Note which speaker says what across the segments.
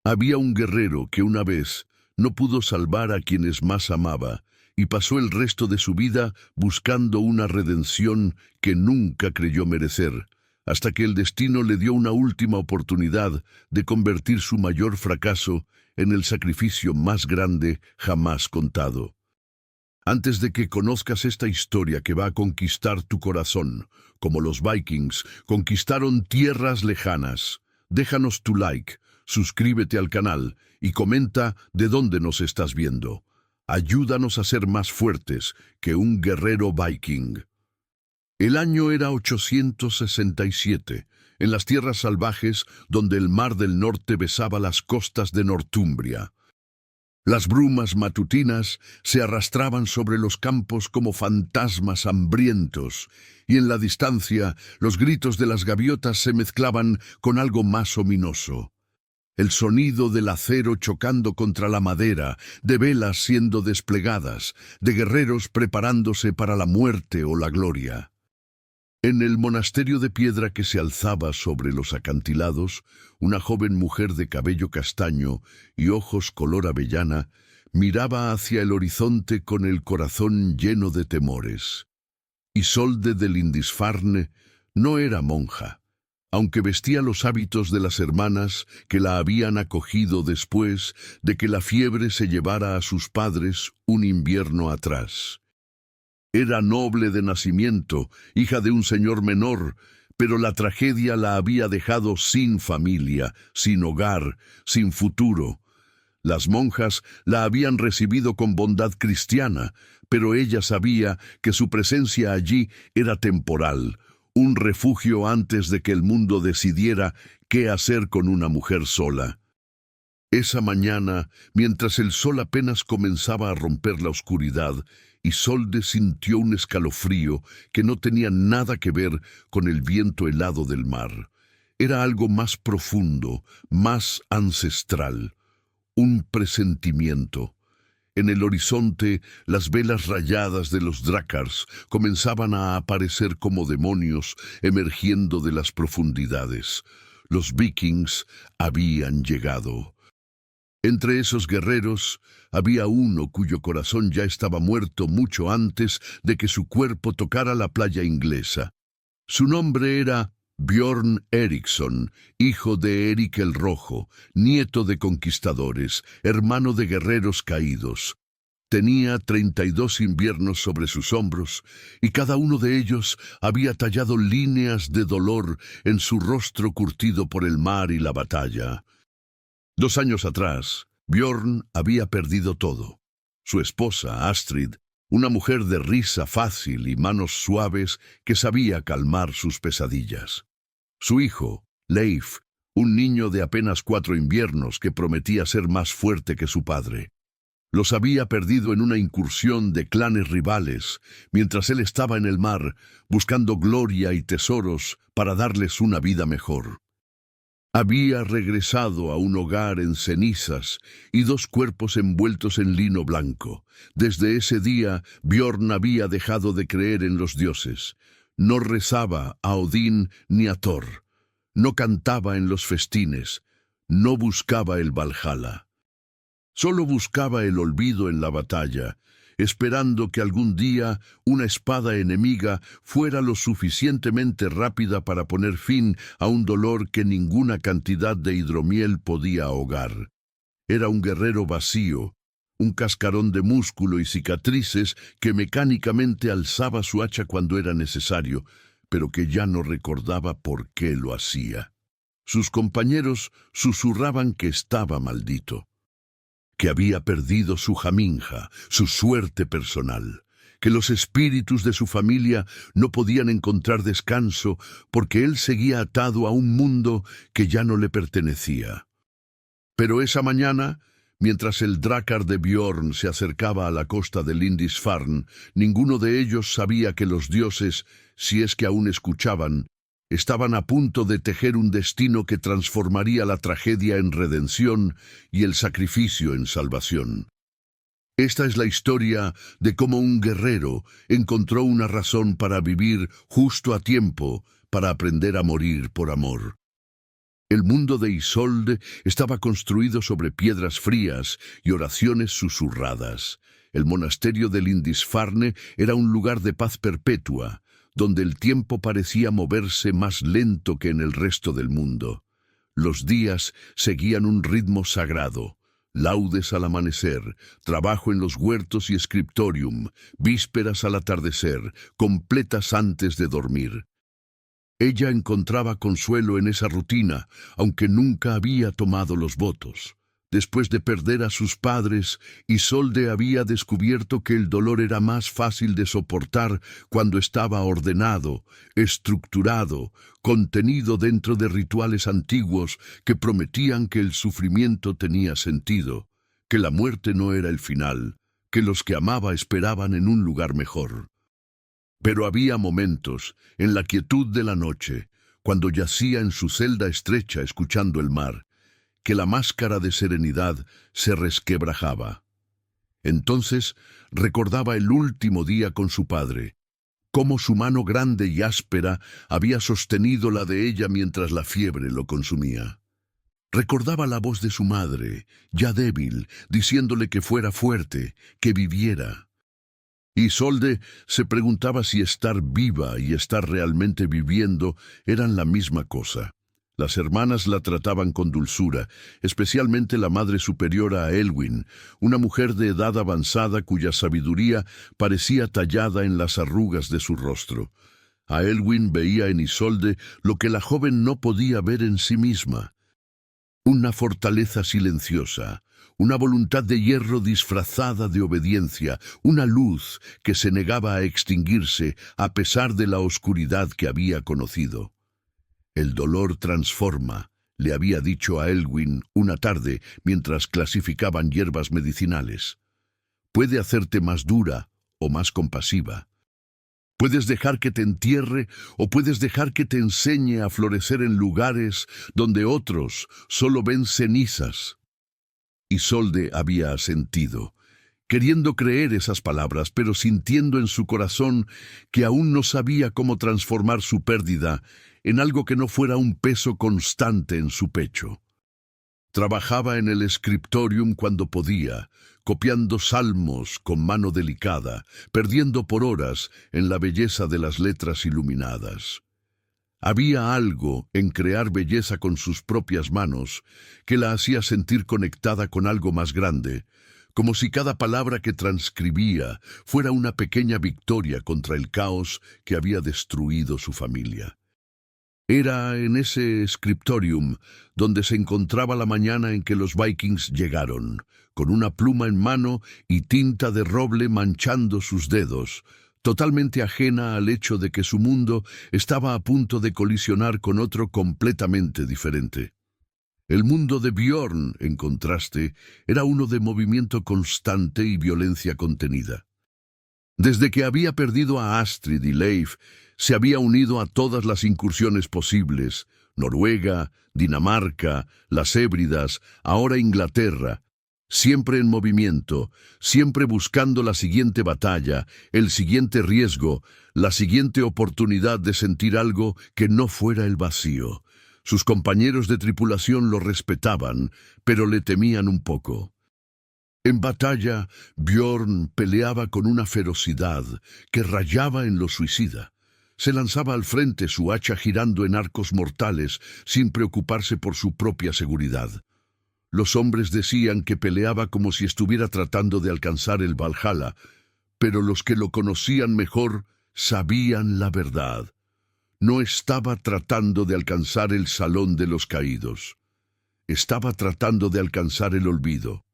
Speaker 1: Había un guerrero que una vez no pudo salvar a quienes más amaba y pasó el resto de su vida buscando una redención que nunca creyó merecer, hasta que el destino le dio una última oportunidad de convertir su mayor fracaso en el sacrificio más grande jamás contado. Antes de que conozcas esta historia que va a conquistar tu corazón, como los Vikings conquistaron tierras lejanas, déjanos tu like, suscríbete al canal y comenta de dónde nos estás viendo. Ayúdanos a ser más fuertes que un guerrero viking. El año era 867, en las tierras salvajes donde el mar del norte besaba las costas de Northumbria. Las brumas matutinas se arrastraban sobre los campos como fantasmas hambrientos, y en la distancia los gritos de las gaviotas se mezclaban con algo más ominoso. El sonido del acero chocando contra la madera, de velas siendo desplegadas, de guerreros preparándose para la muerte o la gloria. En el monasterio de piedra que se alzaba sobre los acantilados, una joven mujer de cabello castaño y ojos color avellana miraba hacia el horizonte con el corazón lleno de temores. Isolde de Lindisfarne no era monja, aunque vestía los hábitos de las hermanas que la habían acogido después de que la fiebre se llevara a sus padres un invierno atrás. Era noble de nacimiento, hija de un señor menor, pero la tragedia la había dejado sin familia, sin hogar, sin futuro. Las monjas la habían recibido con bondad cristiana, pero ella sabía que su presencia allí era temporal, un refugio antes de que el mundo decidiera qué hacer con una mujer sola. Esa mañana, mientras el sol apenas comenzaba a romper la oscuridad, Isolde sintió un escalofrío que no tenía nada que ver con el viento helado del mar. Era algo más profundo, más ancestral, un presentimiento. En el horizonte, las velas rayadas de los drácars comenzaban a aparecer como demonios emergiendo de las profundidades. Los vikings habían llegado. Entre esos guerreros había uno cuyo corazón ya estaba muerto mucho antes de que su cuerpo tocara la playa inglesa. Su nombre era Björn Eriksson, hijo de Eric el Rojo, nieto de conquistadores, hermano de guerreros caídos. Tenía 32 inviernos sobre sus hombros, y cada uno de ellos había tallado líneas de dolor en su rostro curtido por el mar y la batalla. 2 años atrás, Björn había perdido todo. Su esposa, Astrid, una mujer de risa fácil y manos suaves que sabía calmar sus pesadillas. Su hijo, Leif, un niño de apenas 4 inviernos que prometía ser más fuerte que su padre. Los había perdido en una incursión de clanes rivales, mientras él estaba en el mar, buscando gloria y tesoros para darles una vida mejor. Había regresado a un hogar en cenizas y 2 cuerpos envueltos en lino blanco. Desde ese día, Björn había dejado de creer en los dioses. No rezaba a Odín ni a Thor. No cantaba en los festines. No buscaba el Valhalla. Solo buscaba el olvido en la batalla, esperando que algún día una espada enemiga fuera lo suficientemente rápida para poner fin a un dolor que ninguna cantidad de hidromiel podía ahogar. Era un guerrero vacío, un cascarón de músculo y cicatrices que mecánicamente alzaba su hacha cuando era necesario, pero que ya no recordaba por qué lo hacía. Sus compañeros susurraban que estaba maldito, que había perdido su jaminja, su suerte personal, que los espíritus de su familia no podían encontrar descanso porque él seguía atado a un mundo que ya no le pertenecía. Pero esa mañana, mientras el drácar de Björn se acercaba a la costa de Lindisfarne, ninguno de ellos sabía que los dioses, si es que aún escuchaban, estaban a punto de tejer un destino que transformaría la tragedia en redención y el sacrificio en salvación. Esta es la historia de cómo un guerrero encontró una razón para vivir justo a tiempo, para aprender a morir por amor. El mundo de Isolde estaba construido sobre piedras frías y oraciones susurradas. El monasterio de Lindisfarne era un lugar de paz perpetua, donde el tiempo parecía moverse más lento que en el resto del mundo. Los días seguían un ritmo sagrado. Laudes al amanecer, trabajo en los huertos y scriptorium, vísperas al atardecer, completas antes de dormir. Ella encontraba consuelo en esa rutina, aunque nunca había tomado los votos. Después de perder a sus padres, Isolde había descubierto que el dolor era más fácil de soportar cuando estaba ordenado, estructurado, contenido dentro de rituales antiguos que prometían que el sufrimiento tenía sentido, que la muerte no era el final, que los que amaba esperaban en un lugar mejor. Pero había momentos, en la quietud de la noche, cuando yacía en su celda estrecha escuchando el mar, que la máscara de serenidad se resquebrajaba. Entonces recordaba el último día con su padre, cómo su mano grande y áspera había sostenido la de ella mientras la fiebre lo consumía. Recordaba la voz de su madre, ya débil, diciéndole que fuera fuerte, que viviera. Isolde se preguntaba si estar viva y estar realmente viviendo eran la misma cosa. Las hermanas la trataban con dulzura, especialmente la madre superiora a Elwyn, una mujer de edad avanzada cuya sabiduría parecía tallada en las arrugas de su rostro. A Elwyn veía en Isolde lo que la joven no podía ver en sí misma. Una fortaleza silenciosa, una voluntad de hierro disfrazada de obediencia, una luz que se negaba a extinguirse a pesar de la oscuridad que había conocido. El dolor transforma, le había dicho a Elwyn una tarde mientras clasificaban hierbas medicinales. Puede hacerte más dura o más compasiva. Puedes dejar que te entierre o puedes dejar que te enseñe a florecer en lugares donde otros solo ven cenizas. Isolde había asentido, queriendo creer esas palabras, pero sintiendo en su corazón que aún no sabía cómo transformar su pérdida en algo que no fuera un peso constante en su pecho. Trabajaba en el scriptorium cuando podía, copiando salmos con mano delicada, perdiendo por horas en la belleza de las letras iluminadas. Había algo en crear belleza con sus propias manos que la hacía sentir conectada con algo más grande, como si cada palabra que transcribía fuera una pequeña victoria contra el caos que había destruido su familia. Era en ese scriptorium donde se encontraba la mañana en que los vikings llegaron, con una pluma en mano y tinta de roble manchando sus dedos, totalmente ajena al hecho de que su mundo estaba a punto de colisionar con otro completamente diferente. El mundo de Bjorn, en contraste, era uno de movimiento constante y violencia contenida. Desde que había perdido a Astrid y Leif, se había unido a todas las incursiones posibles: Noruega, Dinamarca, las Hébridas, ahora Inglaterra, siempre en movimiento, siempre buscando la siguiente batalla, el siguiente riesgo, la siguiente oportunidad de sentir algo que no fuera el vacío. Sus compañeros de tripulación lo respetaban, pero le temían un poco. En batalla, Bjorn peleaba con una ferocidad que rayaba en lo suicida. Se lanzaba al frente, su hacha girando en arcos mortales, sin preocuparse por su propia seguridad. Los hombres decían que peleaba como si estuviera tratando de alcanzar el Valhalla, pero los que lo conocían mejor sabían la verdad. No estaba tratando de alcanzar el salón de los caídos. Estaba tratando de alcanzar el olvido.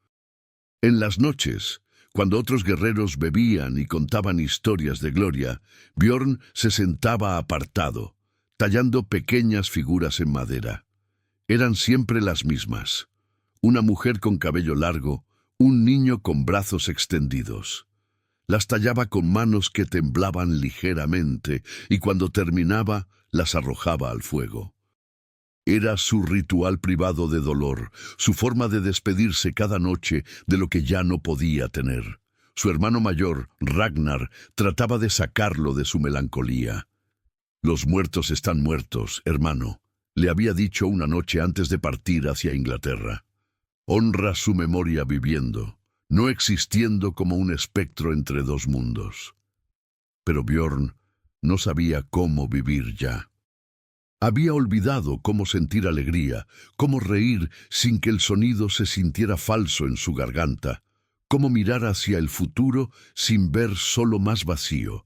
Speaker 1: En las noches, cuando otros guerreros bebían y contaban historias de gloria, Bjorn se sentaba apartado, tallando pequeñas figuras en madera. Eran siempre las mismas: una mujer con cabello largo, un niño con brazos extendidos. Las tallaba con manos que temblaban ligeramente y cuando terminaba las arrojaba al fuego. Era su ritual privado de dolor, su forma de despedirse cada noche de lo que ya no podía tener. Su hermano mayor, Ragnar, trataba de sacarlo de su melancolía. «Los muertos están muertos, hermano», le había dicho una noche antes de partir hacia Inglaterra. Honra su memoria viviendo, no existiendo como un espectro entre dos mundos. Pero Björn no sabía cómo vivir ya. Había olvidado cómo sentir alegría, cómo reír sin que el sonido se sintiera falso en su garganta, cómo mirar hacia el futuro sin ver solo más vacío.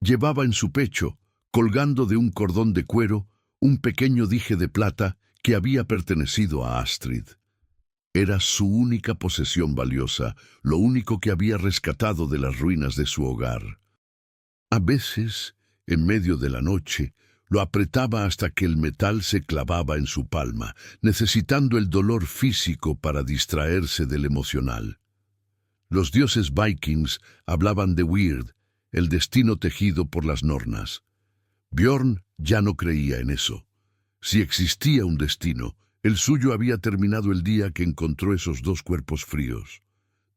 Speaker 1: Llevaba en su pecho, colgando de un cordón de cuero, un pequeño dije de plata que había pertenecido a Astrid. Era su única posesión valiosa, lo único que había rescatado de las ruinas de su hogar. A veces, en medio de la noche, lo apretaba hasta que el metal se clavaba en su palma, necesitando el dolor físico para distraerse del emocional. Los dioses vikings hablaban de Weird, el destino tejido por las nornas. Björn ya no creía en eso. Si existía un destino, el suyo había terminado el día que encontró esos dos cuerpos fríos.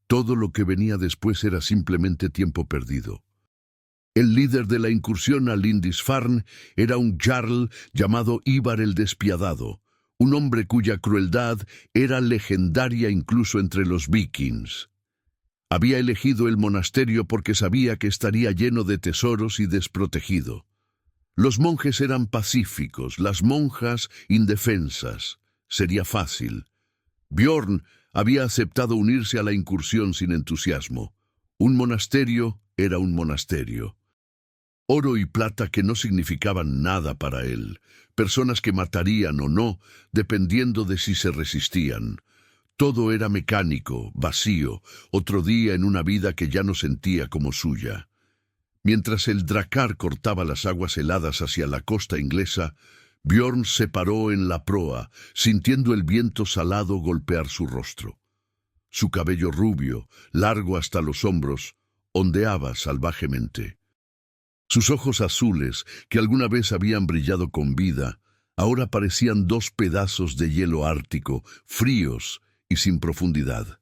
Speaker 1: Todo lo que venía después era simplemente tiempo perdido. El líder de la incursión a Lindisfarne era un jarl llamado Ivar el Despiadado, un hombre cuya crueldad era legendaria incluso entre los vikings. Había elegido el monasterio porque sabía que estaría lleno de tesoros y desprotegido. Los monjes eran pacíficos, las monjas indefensas. Sería fácil. Björn había aceptado unirse a la incursión sin entusiasmo. Un monasterio era un monasterio. Oro y plata que no significaban nada para él, personas que matarían o no, dependiendo de si se resistían. Todo era mecánico, vacío, otro día en una vida que ya no sentía como suya. Mientras el dracar cortaba las aguas heladas hacia la costa inglesa, Björn se paró en la proa, sintiendo el viento salado golpear su rostro. Su cabello rubio, largo hasta los hombros, ondeaba salvajemente. Sus ojos azules, que alguna vez habían brillado con vida, ahora parecían dos pedazos de hielo ártico, fríos y sin profundidad.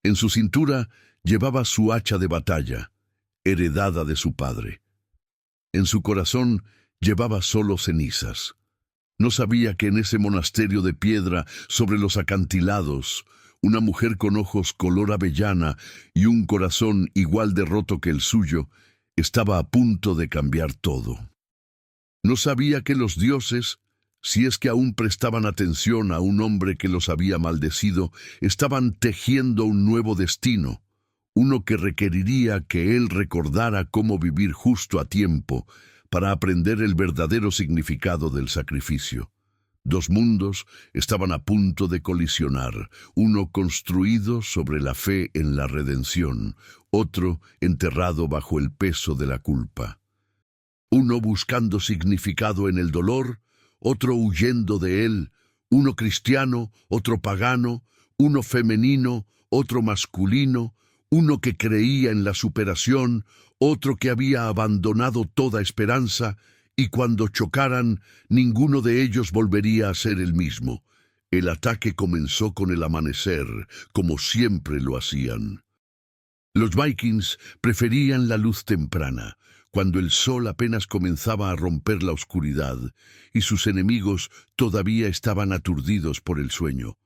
Speaker 1: En su cintura llevaba su hacha de batalla, heredada de su padre. En su corazón llevaba solo cenizas. No sabía que en ese monasterio de piedra sobre los acantilados, una mujer con ojos color avellana y un corazón igual de roto que el suyo, estaba a punto de cambiar todo. No sabía que los dioses, si es que aún prestaban atención a un hombre que los había maldecido, estaban tejiendo un nuevo destino, uno que requeriría que él recordara cómo vivir justo a tiempo para aprender el verdadero significado del sacrificio. Dos mundos estaban a punto de colisionar, uno construido sobre la fe en la redención, otro enterrado bajo el peso de la culpa. Uno buscando significado en el dolor, otro huyendo de él, uno cristiano, otro pagano, uno femenino, otro masculino, uno que creía en la superación, otro que había abandonado toda esperanza, y cuando chocaran, ninguno de ellos volvería a ser el mismo. El ataque comenzó con el amanecer, como siempre lo hacían. Los vikings preferían la luz temprana, cuando el sol apenas comenzaba a romper la oscuridad, y sus enemigos todavía estaban aturdidos por el sueño.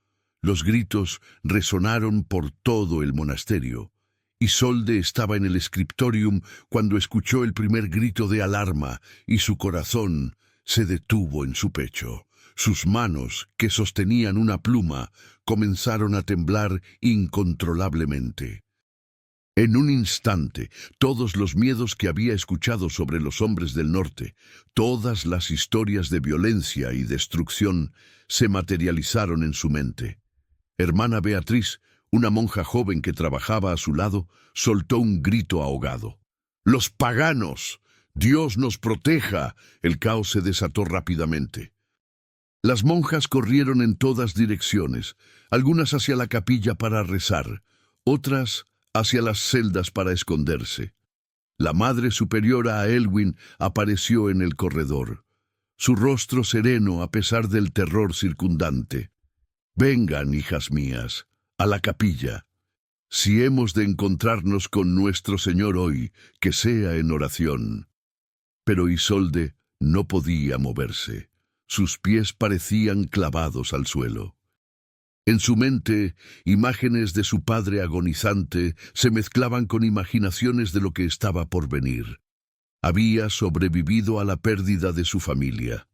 Speaker 1: Los gritos resonaron por todo el monasterio. Isolde estaba en el scriptorium cuando escuchó el primer grito de alarma y su corazón se detuvo en su pecho. Sus manos, que sostenían una pluma, comenzaron a temblar incontrolablemente. En un instante, todos los miedos que había escuchado sobre los hombres del norte, todas las historias de violencia y destrucción, se materializaron en su mente. Hermana Beatriz, una monja joven que trabajaba a su lado, soltó un grito ahogado. ¡Los paganos! ¡Dios nos proteja! El caos se desató rápidamente. Las monjas corrieron en todas direcciones, algunas hacia la capilla para rezar, otras hacia las celdas para esconderse. La madre superiora a Elwyn apareció en el corredor, su rostro sereno a pesar del terror circundante. «Vengan, hijas mías, a la capilla. Si hemos de encontrarnos con nuestro Señor hoy, que sea en oración». Pero Isolde no podía moverse. Sus pies parecían clavados al suelo. En su mente, imágenes de su padre agonizante se mezclaban con imaginaciones de lo que estaba por venir. Había sobrevivido a la pérdida de su familia.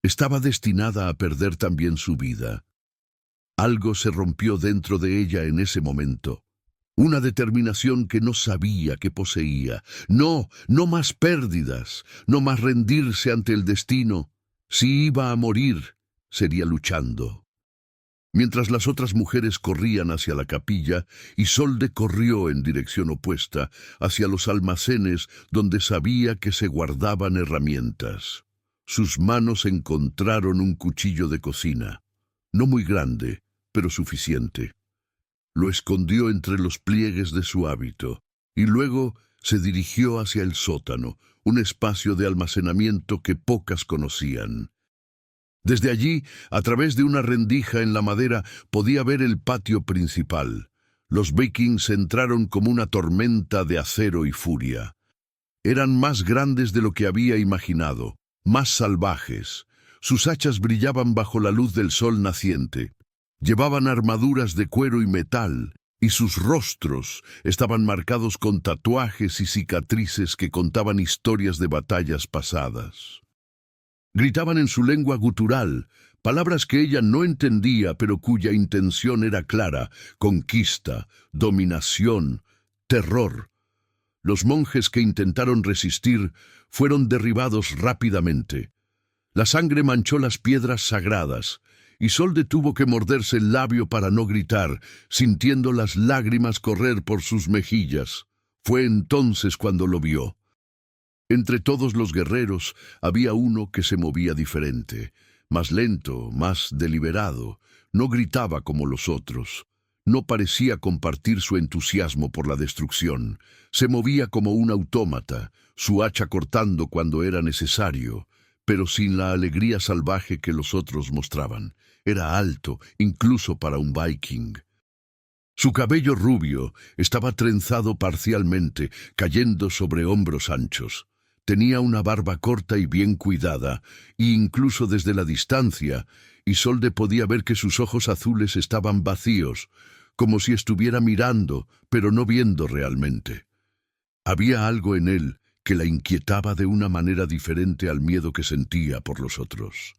Speaker 1: Estaba destinada a perder también su vida. Algo se rompió dentro de ella en ese momento. Una determinación que no sabía que poseía. No, no más pérdidas, no más rendirse ante el destino. Si iba a morir, sería luchando. Mientras las otras mujeres corrían hacia la capilla, Isolde corrió en dirección opuesta, hacia los almacenes donde sabía que se guardaban herramientas. Sus manos encontraron un cuchillo de cocina, no muy grande, pero suficiente. Lo escondió entre los pliegues de su hábito, y luego se dirigió hacia el sótano, un espacio de almacenamiento que pocas conocían. Desde allí, a través de una rendija en la madera, podía ver el patio principal. Los vikings entraron como una tormenta de acero y furia. Eran más grandes de lo que había imaginado, más salvajes. Sus hachas brillaban bajo la luz del sol naciente. Llevaban armaduras de cuero y metal, y sus rostros estaban marcados con tatuajes y cicatrices que contaban historias de batallas pasadas. Gritaban en su lengua gutural, palabras que ella no entendía, pero cuya intención era clara: conquista, dominación, terror. Los monjes que intentaron resistir fueron derribados rápidamente. La sangre manchó las piedras sagradas. Isolde tuvo que morderse el labio para no gritar, sintiendo las lágrimas correr por sus mejillas. Fue entonces cuando lo vio. Entre todos los guerreros había uno que se movía diferente, más lento, más deliberado. No gritaba como los otros. No parecía compartir su entusiasmo por la destrucción. Se movía como un autómata, su hacha cortando cuando era necesario, pero sin la alegría salvaje que los otros mostraban. Era alto, incluso para un viking. Su cabello rubio estaba trenzado parcialmente, cayendo sobre hombros anchos. Tenía una barba corta y bien cuidada, e incluso desde la distancia, Isolde podía ver que sus ojos azules estaban vacíos, como si estuviera mirando, pero no viendo realmente. Había algo en él que la inquietaba de una manera diferente al miedo que sentía por los otros.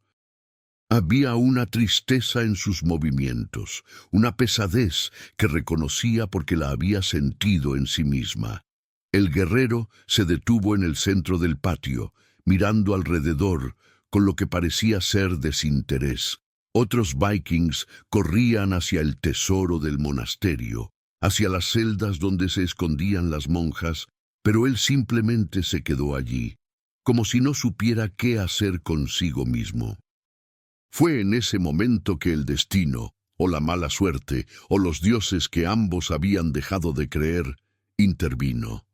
Speaker 1: Había una tristeza en sus movimientos, una pesadez que reconocía porque la había sentido en sí misma. El guerrero se detuvo en el centro del patio, mirando alrededor, con lo que parecía ser desinterés. Otros vikings corrían hacia el tesoro del monasterio, hacia las celdas donde se escondían las monjas, pero él simplemente se quedó allí, como si no supiera qué hacer consigo mismo. Fue en ese momento que el destino, o la mala suerte, o los dioses que ambos habían dejado de creer, intervino.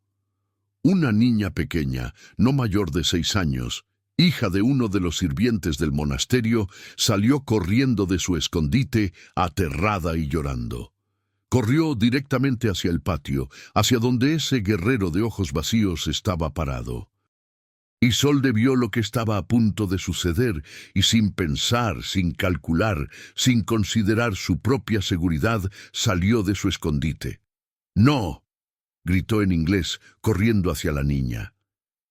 Speaker 1: Una niña pequeña, no mayor de 6 años, hija de uno de los sirvientes del monasterio, salió corriendo de su escondite, aterrada y llorando. Corrió directamente hacia el patio, hacia donde ese guerrero de ojos vacíos estaba parado. Isolde vio lo que estaba a punto de suceder y sin pensar, sin calcular, sin considerar su propia seguridad, salió de su escondite. ¡No!, gritó en inglés, corriendo hacia la niña.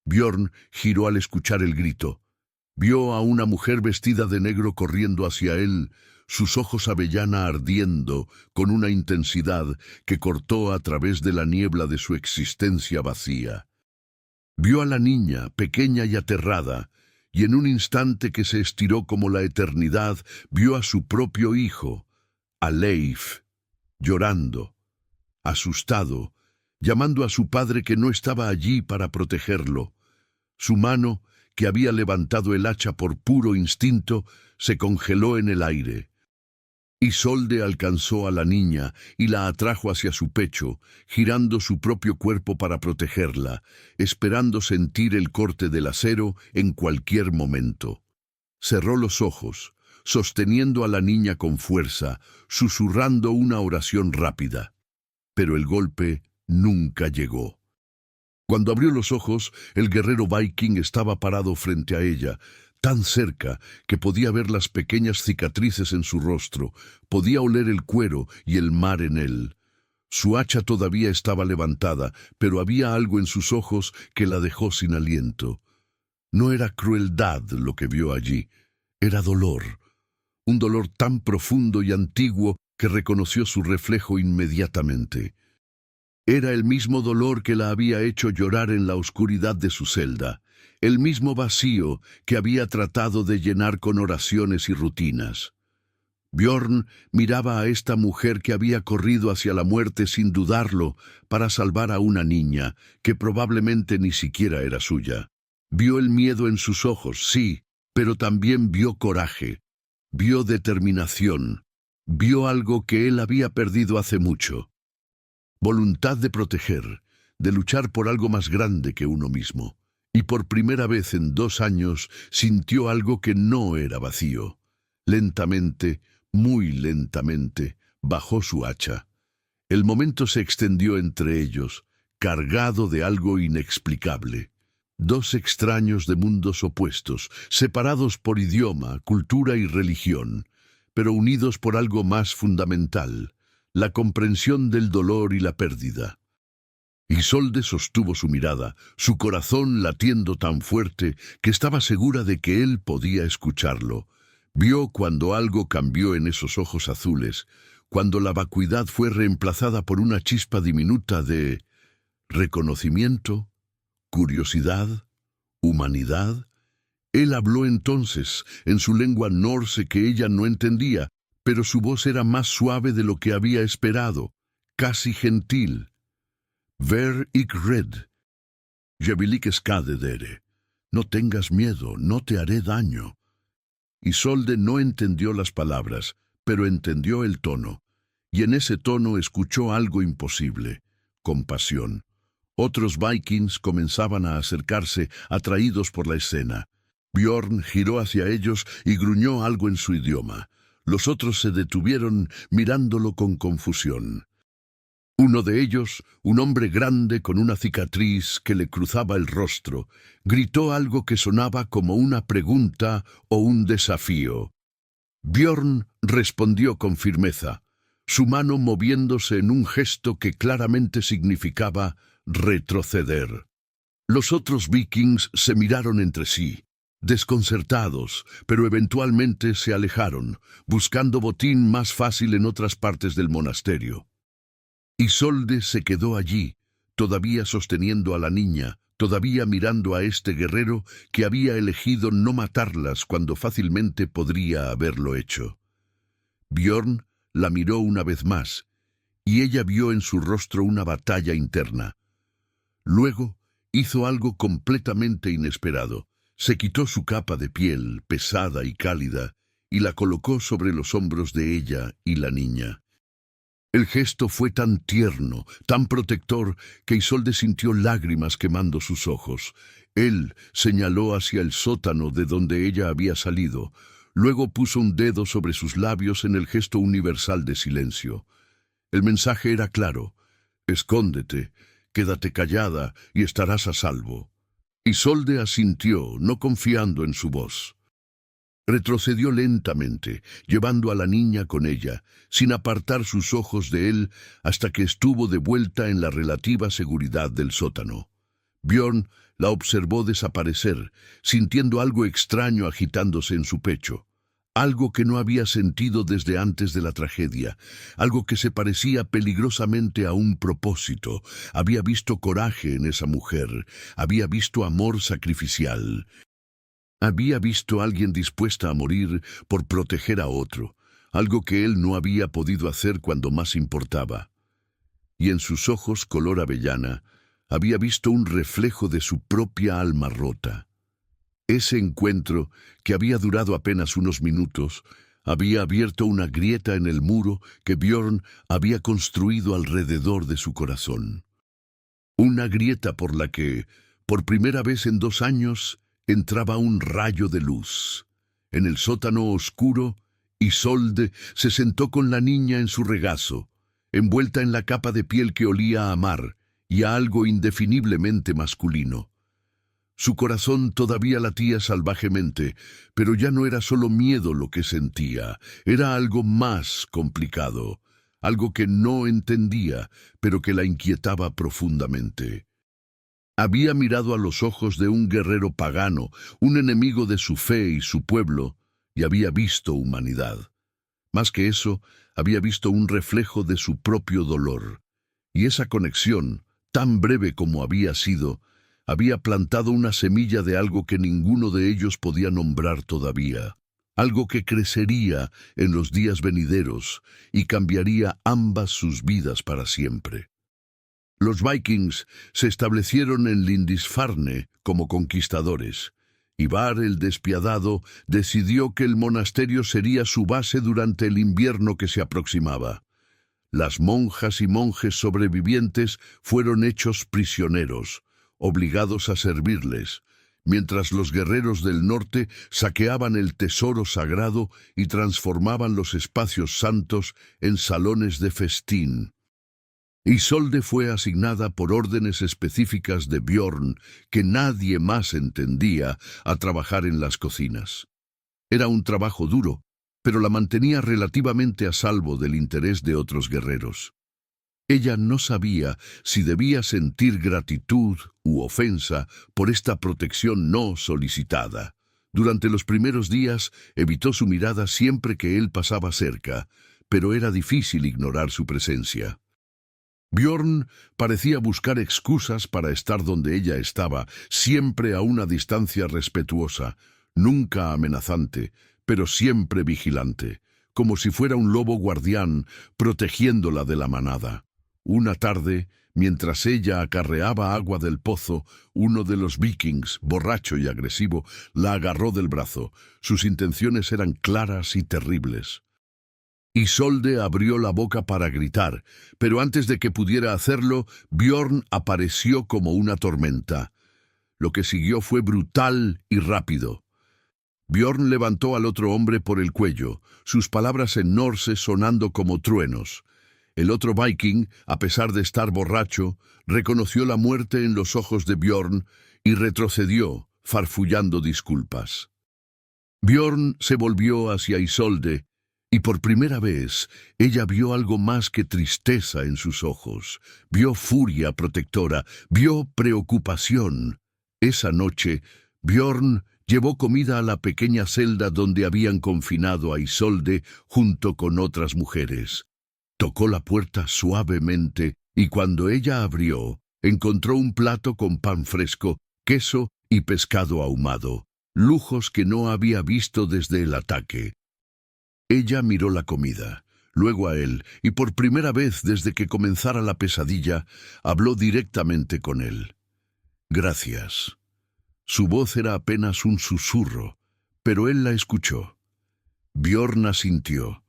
Speaker 1: Bjorn giró al escuchar el grito. Vio a una mujer vestida de negro corriendo hacia él, sus ojos avellana ardiendo con una intensidad que cortó a través de la niebla de su existencia vacía. Vio a la niña, pequeña y aterrada, y en un instante que se estiró como la eternidad, vio a su propio hijo, a Leif, llorando, asustado, llamando a su padre que no estaba allí para protegerlo. Su mano, que había levantado el hacha por puro instinto, se congeló en el aire. Isolde alcanzó a la niña y la atrajo hacia su pecho, girando su propio cuerpo para protegerla, esperando sentir el corte del acero en cualquier momento. Cerró los ojos, sosteniendo a la niña con fuerza, susurrando una oración rápida. Pero el golpe nunca llegó. Cuando abrió los ojos, el guerrero viking estaba parado frente a ella, tan cerca que podía ver las pequeñas cicatrices en su rostro, podía oler el cuero y el mar en él. Su hacha todavía estaba levantada, pero había algo en sus ojos que la dejó sin aliento. No era crueldad lo que vio allí, era dolor. Un dolor tan profundo y antiguo que reconoció su reflejo inmediatamente. Era el mismo dolor que la había hecho llorar en la oscuridad de su celda, el mismo vacío que había tratado de llenar con oraciones y rutinas. Björn miraba a esta mujer que había corrido hacia la muerte sin dudarlo para salvar a una niña que probablemente ni siquiera era suya. Vio el miedo en sus ojos, sí, pero también vio coraje, vio determinación, vio algo que él había perdido hace mucho. Voluntad de proteger, de luchar por algo más grande que uno mismo. Y por primera vez en 2 años sintió algo que no era vacío. Lentamente, muy lentamente, bajó su hacha. El momento se extendió entre ellos, cargado de algo inexplicable. 2 extraños de mundos opuestos, separados por idioma, cultura y religión, pero unidos por algo más fundamental, la comprensión del dolor y la pérdida. Isolde sostuvo su mirada, su corazón latiendo tan fuerte que estaba segura de que él podía escucharlo. Vio cuando algo cambió en esos ojos azules, cuando la vacuidad fue reemplazada por una chispa diminuta de reconocimiento, curiosidad, humanidad. Él habló entonces en su lengua norse que ella no entendía, pero su voz era más suave de lo que había esperado, casi gentil. Ver ik red. Je vil ikke skade dere. No tengas miedo, no te haré daño. Isolde no entendió las palabras, pero entendió el tono, y en ese tono escuchó algo imposible, compasión. Otros vikings comenzaban a acercarse, atraídos por la escena. Björn giró hacia ellos y gruñó algo en su idioma. Los otros se detuvieron mirándolo con confusión. Uno de ellos, un hombre grande con una cicatriz que le cruzaba el rostro, gritó algo que sonaba como una pregunta o un desafío. Björn respondió con firmeza, su mano moviéndose en un gesto que claramente significaba retroceder. Los otros vikings se miraron entre sí, desconcertados, pero eventualmente se alejaron, buscando botín más fácil en otras partes del monasterio. Isolde se quedó allí, todavía sosteniendo a la niña, todavía mirando a este guerrero que había elegido no matarlas cuando fácilmente podría haberlo hecho. Björn la miró una vez más, y ella vio en su rostro una batalla interna. Luego hizo algo completamente inesperado. Se quitó su capa de piel, pesada y cálida, y la colocó sobre los hombros de ella y la niña. El gesto fue tan tierno, tan protector, que Isolde sintió lágrimas quemando sus ojos. Él señaló hacia el sótano de donde ella había salido. Luego puso un dedo sobre sus labios en el gesto universal de silencio. El mensaje era claro. Escóndete, quédate callada y estarás a salvo. Isolde asintió, no confiando en su voz. Retrocedió lentamente, llevando a la niña con ella, sin apartar sus ojos de él hasta que estuvo de vuelta en la relativa seguridad del sótano. Björn la observó desaparecer, sintiendo algo extraño agitándose en su pecho, algo que no había sentido desde antes de la tragedia, algo que se parecía peligrosamente a un propósito. Había visto coraje en esa mujer, había visto amor sacrificial. Había visto a alguien dispuesta a morir por proteger a otro, algo que él no había podido hacer cuando más importaba. Y en sus ojos color avellana, había visto un reflejo de su propia alma rota. Ese encuentro, que había durado apenas unos minutos, había abierto una grieta en el muro que Björn había construido alrededor de su corazón. Una grieta por la que, por primera vez en 2 años, entraba un rayo de luz. En el sótano oscuro, Isolde se sentó con la niña en su regazo, envuelta en la capa de piel que olía a mar y a algo indefiniblemente masculino. Su corazón todavía latía salvajemente, pero ya no era solo miedo lo que sentía, era algo más complicado, algo que no entendía, pero que la inquietaba profundamente. Había mirado a los ojos de un guerrero pagano, un enemigo de su fe y su pueblo, y había visto humanidad. Más que eso, había visto un reflejo de su propio dolor. Y esa conexión, tan breve como había sido, había plantado una semilla de algo que ninguno de ellos podía nombrar todavía, algo que crecería en los días venideros y cambiaría ambas sus vidas para siempre. Los vikings se establecieron en Lindisfarne como conquistadores. Ivar el Despiadado decidió que el monasterio sería su base durante el invierno que se aproximaba. Las monjas y monjes sobrevivientes fueron hechos prisioneros, obligados a servirles, mientras los guerreros del norte saqueaban el tesoro sagrado y transformaban los espacios santos en salones de festín. Isolde fue asignada por órdenes específicas de Bjorn, que nadie más entendía, a trabajar en las cocinas. Era un trabajo duro, pero la mantenía relativamente a salvo del interés de otros guerreros. Ella no sabía si debía sentir gratitud u ofensa por esta protección no solicitada. Durante los primeros días evitó su mirada siempre que él pasaba cerca, pero era difícil ignorar su presencia. Bjorn parecía buscar excusas para estar donde ella estaba, siempre a una distancia respetuosa, nunca amenazante, pero siempre vigilante, como si fuera un lobo guardián protegiéndola de la manada. Una tarde, mientras ella acarreaba agua del pozo, uno de los vikings, borracho y agresivo, la agarró del brazo. Sus intenciones eran claras y terribles. Isolde abrió la boca para gritar, pero antes de que pudiera hacerlo, Bjorn apareció como una tormenta. Lo que siguió fue brutal y rápido. Bjorn levantó al otro hombre por el cuello, sus palabras en norse sonando como truenos. El otro viking, a pesar de estar borracho, reconoció la muerte en los ojos de Bjorn y retrocedió, farfullando disculpas. Bjorn se volvió hacia Isolde, y por primera vez ella vio algo más que tristeza en sus ojos. Vio furia protectora, vio preocupación. Esa noche, Bjorn llevó comida a la pequeña celda donde habían confinado a Isolde junto con otras mujeres. Tocó la puerta suavemente y cuando ella abrió, encontró un plato con pan fresco, queso y pescado ahumado, lujos que no había visto desde el ataque. Ella miró la comida, luego a él, y por primera vez desde que comenzara la pesadilla, habló directamente con él. «Gracias». Su voz era apenas un susurro, pero él la escuchó. Bjorn asintió.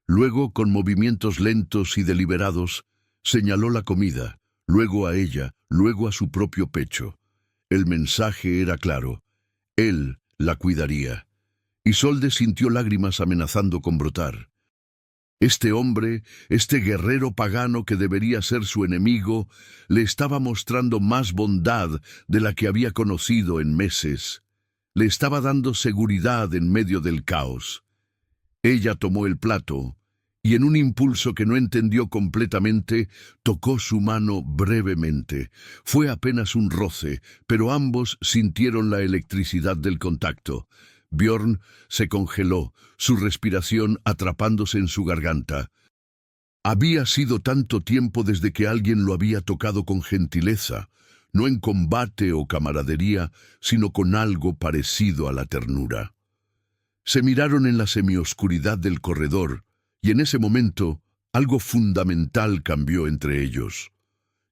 Speaker 1: Luego, con movimientos lentos y deliberados, señaló la comida, luego a ella, luego a su propio pecho. El mensaje era claro. Él la cuidaría. Isolde sintió lágrimas amenazando con brotar. Este hombre, este guerrero pagano que debería ser su enemigo, le estaba mostrando más bondad de la que había conocido en meses. Le estaba dando seguridad en medio del caos. Ella tomó el plato y en un impulso que no entendió completamente, tocó su mano brevemente. Fue apenas un roce, pero ambos sintieron la electricidad del contacto. Bjorn se congeló, su respiración atrapándose en su garganta. Había sido tanto tiempo desde que alguien lo había tocado con gentileza, no en combate o camaradería, sino con algo parecido a la ternura. Se miraron en la semioscuridad del corredor, y en ese momento algo fundamental cambió entre ellos.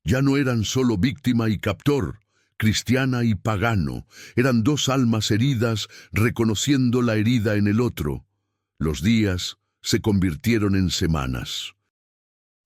Speaker 1: Ya no eran solo víctima y captor, cristiana y pagano, eran dos almas heridas reconociendo la herida en el otro. Los días se convirtieron en semanas.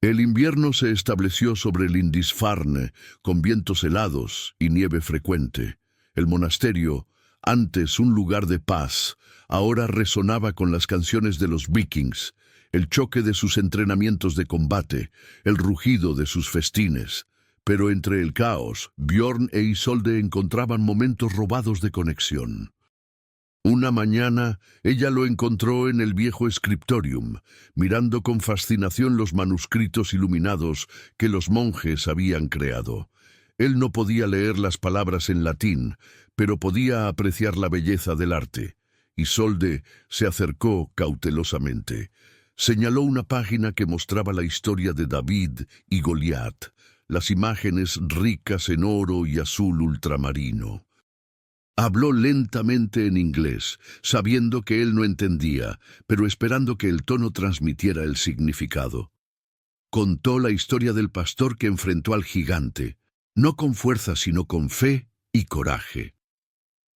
Speaker 1: El invierno se estableció sobre Lindisfarne, con vientos helados y nieve frecuente. El monasterio, antes un lugar de paz, ahora resonaba con las canciones de los vikings, el choque de sus entrenamientos de combate, el rugido de sus festines. Pero entre el caos, Björn e Isolde encontraban momentos robados de conexión. Una mañana, ella lo encontró en el viejo scriptorium, mirando con fascinación los manuscritos iluminados que los monjes habían creado. Él no podía leer las palabras en latín, pero podía apreciar la belleza del arte. Isolde se acercó cautelosamente. Señaló una página que mostraba la historia de David y Goliat, las imágenes ricas en oro y azul ultramarino. Habló lentamente en inglés, sabiendo que él no entendía, pero esperando que el tono transmitiera el significado. Contó la historia del pastor que enfrentó al gigante, no con fuerza sino con fe y coraje.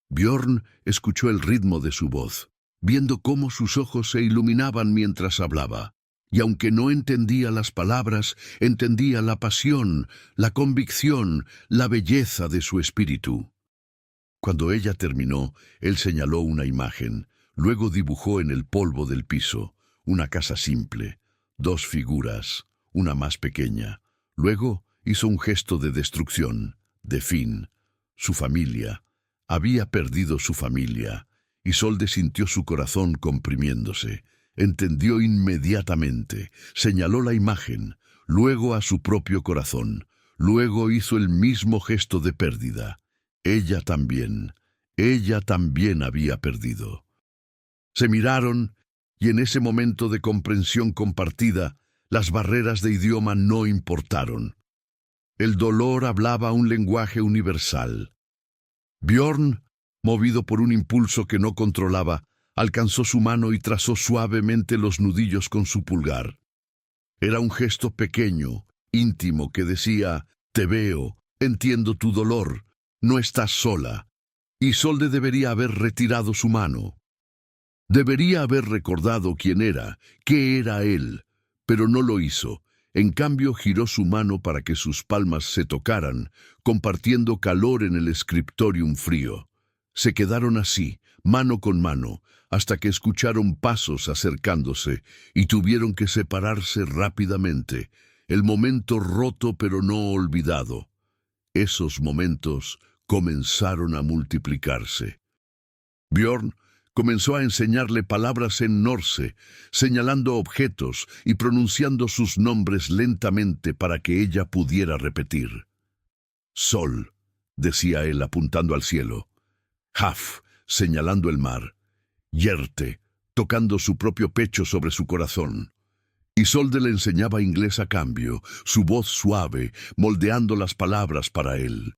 Speaker 1: Björn escuchó el ritmo de su voz, viendo cómo sus ojos se iluminaban mientras hablaba, y aunque no entendía las palabras, entendía la pasión, la convicción, la belleza de su espíritu. Cuando ella terminó, él señaló una imagen, luego dibujó en el polvo del piso una casa simple, dos figuras, una más pequeña. Luego hizo un gesto de destrucción, de fin. Su familia. Había perdido su familia. Isolde sintió su corazón comprimiéndose. Entendió inmediatamente. Señaló la imagen, luego a su propio corazón. Luego hizo el mismo gesto de pérdida. Ella también había perdido. Se miraron, y en ese momento de comprensión compartida, las barreras de idioma no importaron. El dolor hablaba un lenguaje universal. Björn, movido por un impulso que no controlaba, alcanzó su mano y trazó suavemente los nudillos con su pulgar. Era un gesto pequeño, íntimo, que decía: «Te veo, entiendo tu dolor, no estás sola». Isolde debería haber retirado su mano. Debería haber recordado quién era, qué era él, pero no lo hizo. En cambio, giró su mano para que sus palmas se tocaran, compartiendo calor en el scriptorium frío. Se quedaron así, mano con mano, hasta que escucharon pasos acercándose y tuvieron que separarse rápidamente. El momento roto pero no olvidado. Esos momentos comenzaron a multiplicarse. Björn comenzó a enseñarle palabras en norse, señalando objetos y pronunciando sus nombres lentamente para que ella pudiera repetir. «Sol», decía él apuntando al cielo. «Haf», señalando el mar. «Yerte», tocando su propio pecho sobre su corazón. Isolde le enseñaba inglés a cambio, su voz suave, moldeando las palabras para él.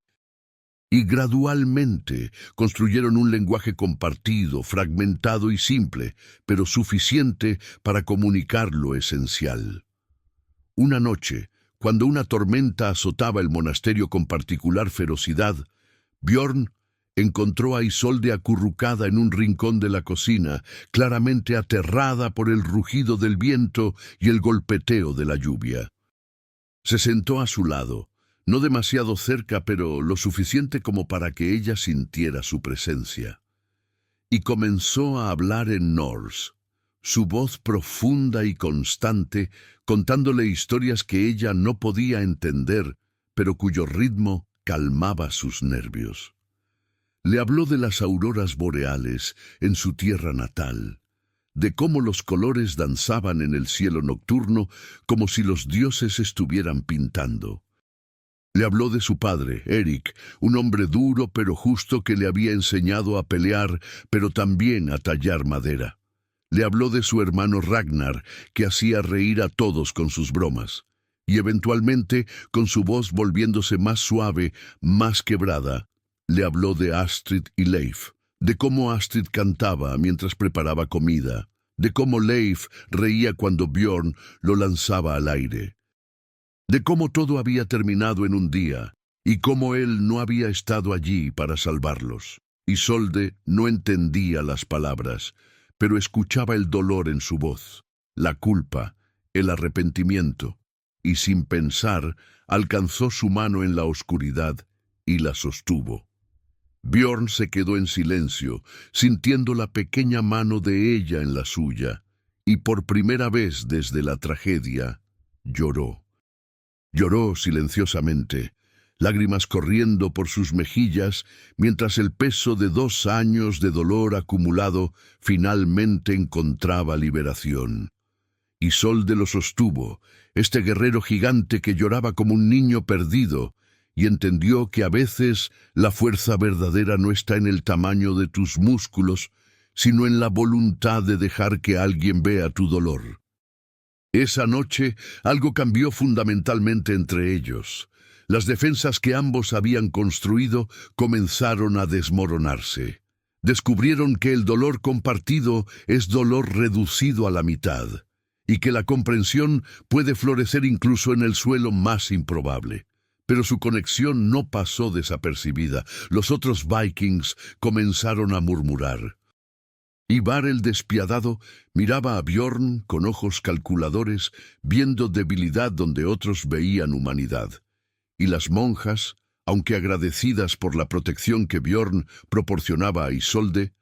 Speaker 1: Y gradualmente construyeron un lenguaje compartido, fragmentado y simple, pero suficiente para comunicar lo esencial. Una noche, cuando una tormenta azotaba el monasterio con particular ferocidad, Björn encontró a Isolde acurrucada en un rincón de la cocina, claramente aterrada por el rugido del viento y el golpeteo de la lluvia. Se sentó a su lado, no demasiado cerca, pero lo suficiente como para que ella sintiera su presencia. Y comenzó a hablar en norse, su voz profunda y constante, contándole historias que ella no podía entender, pero cuyo ritmo calmaba sus nervios. Le habló de las auroras boreales en su tierra natal, de cómo los colores danzaban en el cielo nocturno como si los dioses estuvieran pintando. Le habló de su padre, Erik, un hombre duro pero justo que le había enseñado a pelear, pero también a tallar madera. Le habló de su hermano Ragnar, que hacía reír a todos con sus bromas. Y eventualmente, con su voz volviéndose más suave, más quebrada, le habló de Astrid y Leif, de cómo Astrid cantaba mientras preparaba comida, de cómo Leif reía cuando Björn lo lanzaba al aire, de cómo todo había terminado en un día y cómo él no había estado allí para salvarlos. Isolde no entendía las palabras, pero escuchaba el dolor en su voz, la culpa, el arrepentimiento, y sin pensar alcanzó su mano en la oscuridad y la sostuvo. Björn se quedó en silencio, sintiendo la pequeña mano de ella en la suya, y por primera vez desde la tragedia lloró. Lloró silenciosamente, lágrimas corriendo por sus mejillas, mientras el peso de 2 años de dolor acumulado finalmente encontraba liberación. Isolde lo sostuvo, este guerrero gigante que lloraba como un niño perdido, y entendió que a veces la fuerza verdadera no está en el tamaño de tus músculos, sino en la voluntad de dejar que alguien vea tu dolor. Esa noche algo cambió fundamentalmente entre ellos. Las defensas que ambos habían construido comenzaron a desmoronarse. Descubrieron que el dolor compartido es dolor reducido a la mitad, y que la comprensión puede florecer incluso en el suelo más improbable. Pero su conexión no pasó desapercibida. Los otros Vikings comenzaron a murmurar. Ivar el despiadado miraba a Bjorn con ojos calculadores, viendo debilidad donde otros veían humanidad. Y las monjas, aunque agradecidas por la protección que Bjorn proporcionaba a Isolde,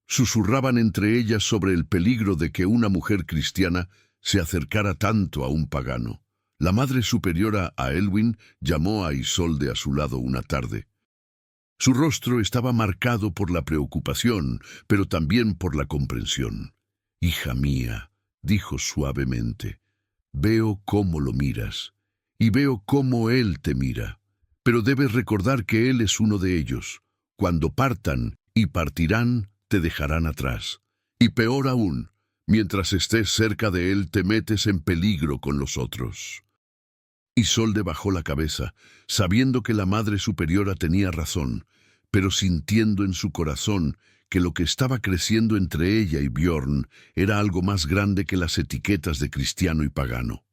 Speaker 1: susurraban entre ellas sobre el peligro de que una mujer cristiana se acercara tanto a un pagano. La madre superiora a Elwyn llamó a Isolde a su lado una tarde. Su rostro estaba marcado por la preocupación, pero también por la comprensión. «Hija mía», dijo suavemente, «veo cómo lo miras, y veo cómo él te mira, pero debes recordar que él es uno de ellos. Cuando partan y partirán, te dejarán atrás. Y peor aún, mientras estés cerca de él, te metes en peligro con los otros». Isolde bajó la cabeza, sabiendo que la Madre Superiora tenía razón, pero sintiendo en su corazón que lo que estaba creciendo entre ella y Bjorn era algo más grande que las etiquetas de cristiano y pagano.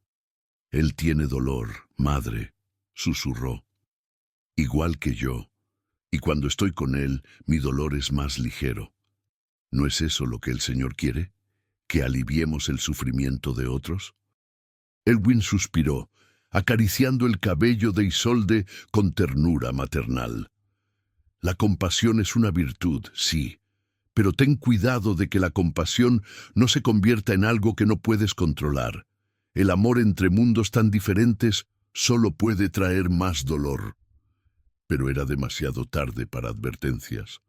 Speaker 1: «Él tiene dolor, madre», susurró, «igual que yo, y cuando estoy con él, mi dolor es más ligero. ¿No es eso lo que el Señor quiere? ¿Que aliviemos el sufrimiento de otros?» Elwyn suspiró, acariciando el cabello de Isolde con ternura maternal. «La compasión es una virtud, sí, pero ten cuidado de que la compasión no se convierta en algo que no puedes controlar. El amor entre mundos tan diferentes solo puede traer más dolor». Pero era demasiado tarde para advertencias.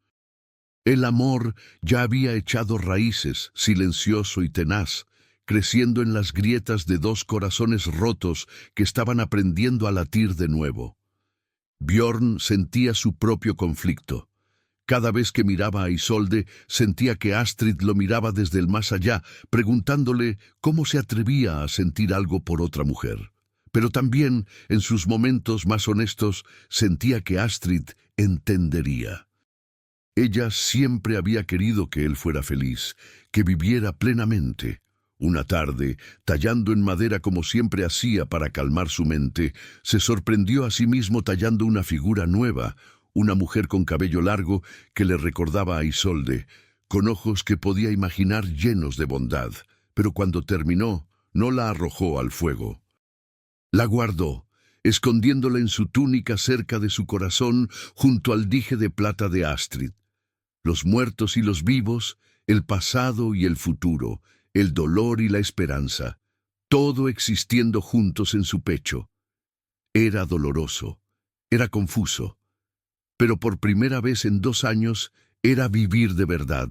Speaker 1: El amor ya había echado raíces, silencioso y tenaz, creciendo en las grietas de 2 corazones rotos que estaban aprendiendo a latir de nuevo. Bjorn sentía su propio conflicto. Cada vez que miraba a Isolde, sentía que Astrid lo miraba desde el más allá, preguntándole cómo se atrevía a sentir algo por otra mujer. Pero también, en sus momentos más honestos, sentía que Astrid entendería. Ella siempre había querido que él fuera feliz, que viviera plenamente. Una tarde, tallando en madera como siempre hacía para calmar su mente, se sorprendió a sí mismo tallando una figura nueva, una mujer con cabello largo que le recordaba a Isolde, con ojos que podía imaginar llenos de bondad, pero cuando terminó, no la arrojó al fuego. La guardó, escondiéndola en su túnica cerca de su corazón, junto al dije de plata de Astrid. Los muertos y los vivos, el pasado y el futuro, el dolor y la esperanza, todo existiendo juntos en su pecho. Era doloroso, era confuso, pero por primera vez en 2 años era vivir de verdad.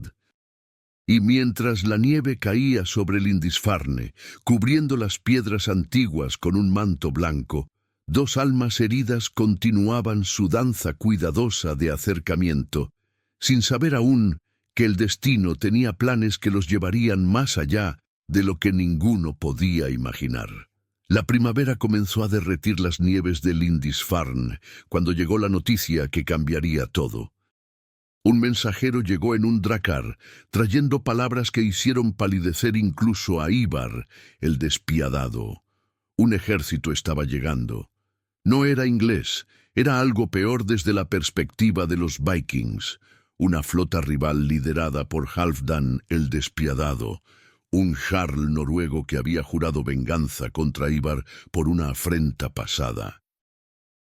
Speaker 1: Y mientras la nieve caía sobre Lindisfarne, cubriendo las piedras antiguas con un manto blanco, 2 almas heridas continuaban su danza cuidadosa de acercamiento, sin saber aún que el destino tenía planes que los llevarían más allá de lo que ninguno podía imaginar. La primavera comenzó a derretir las nieves de Lindisfarne cuando llegó la noticia que cambiaría todo. Un mensajero llegó en un dracar, trayendo palabras que hicieron palidecer incluso a Ivar, el despiadado. Un ejército estaba llegando. No era inglés, era algo peor desde la perspectiva de los Vikings. Una flota rival liderada por Halfdan el despiadado, un jarl noruego que había jurado venganza contra Ivar por una afrenta pasada.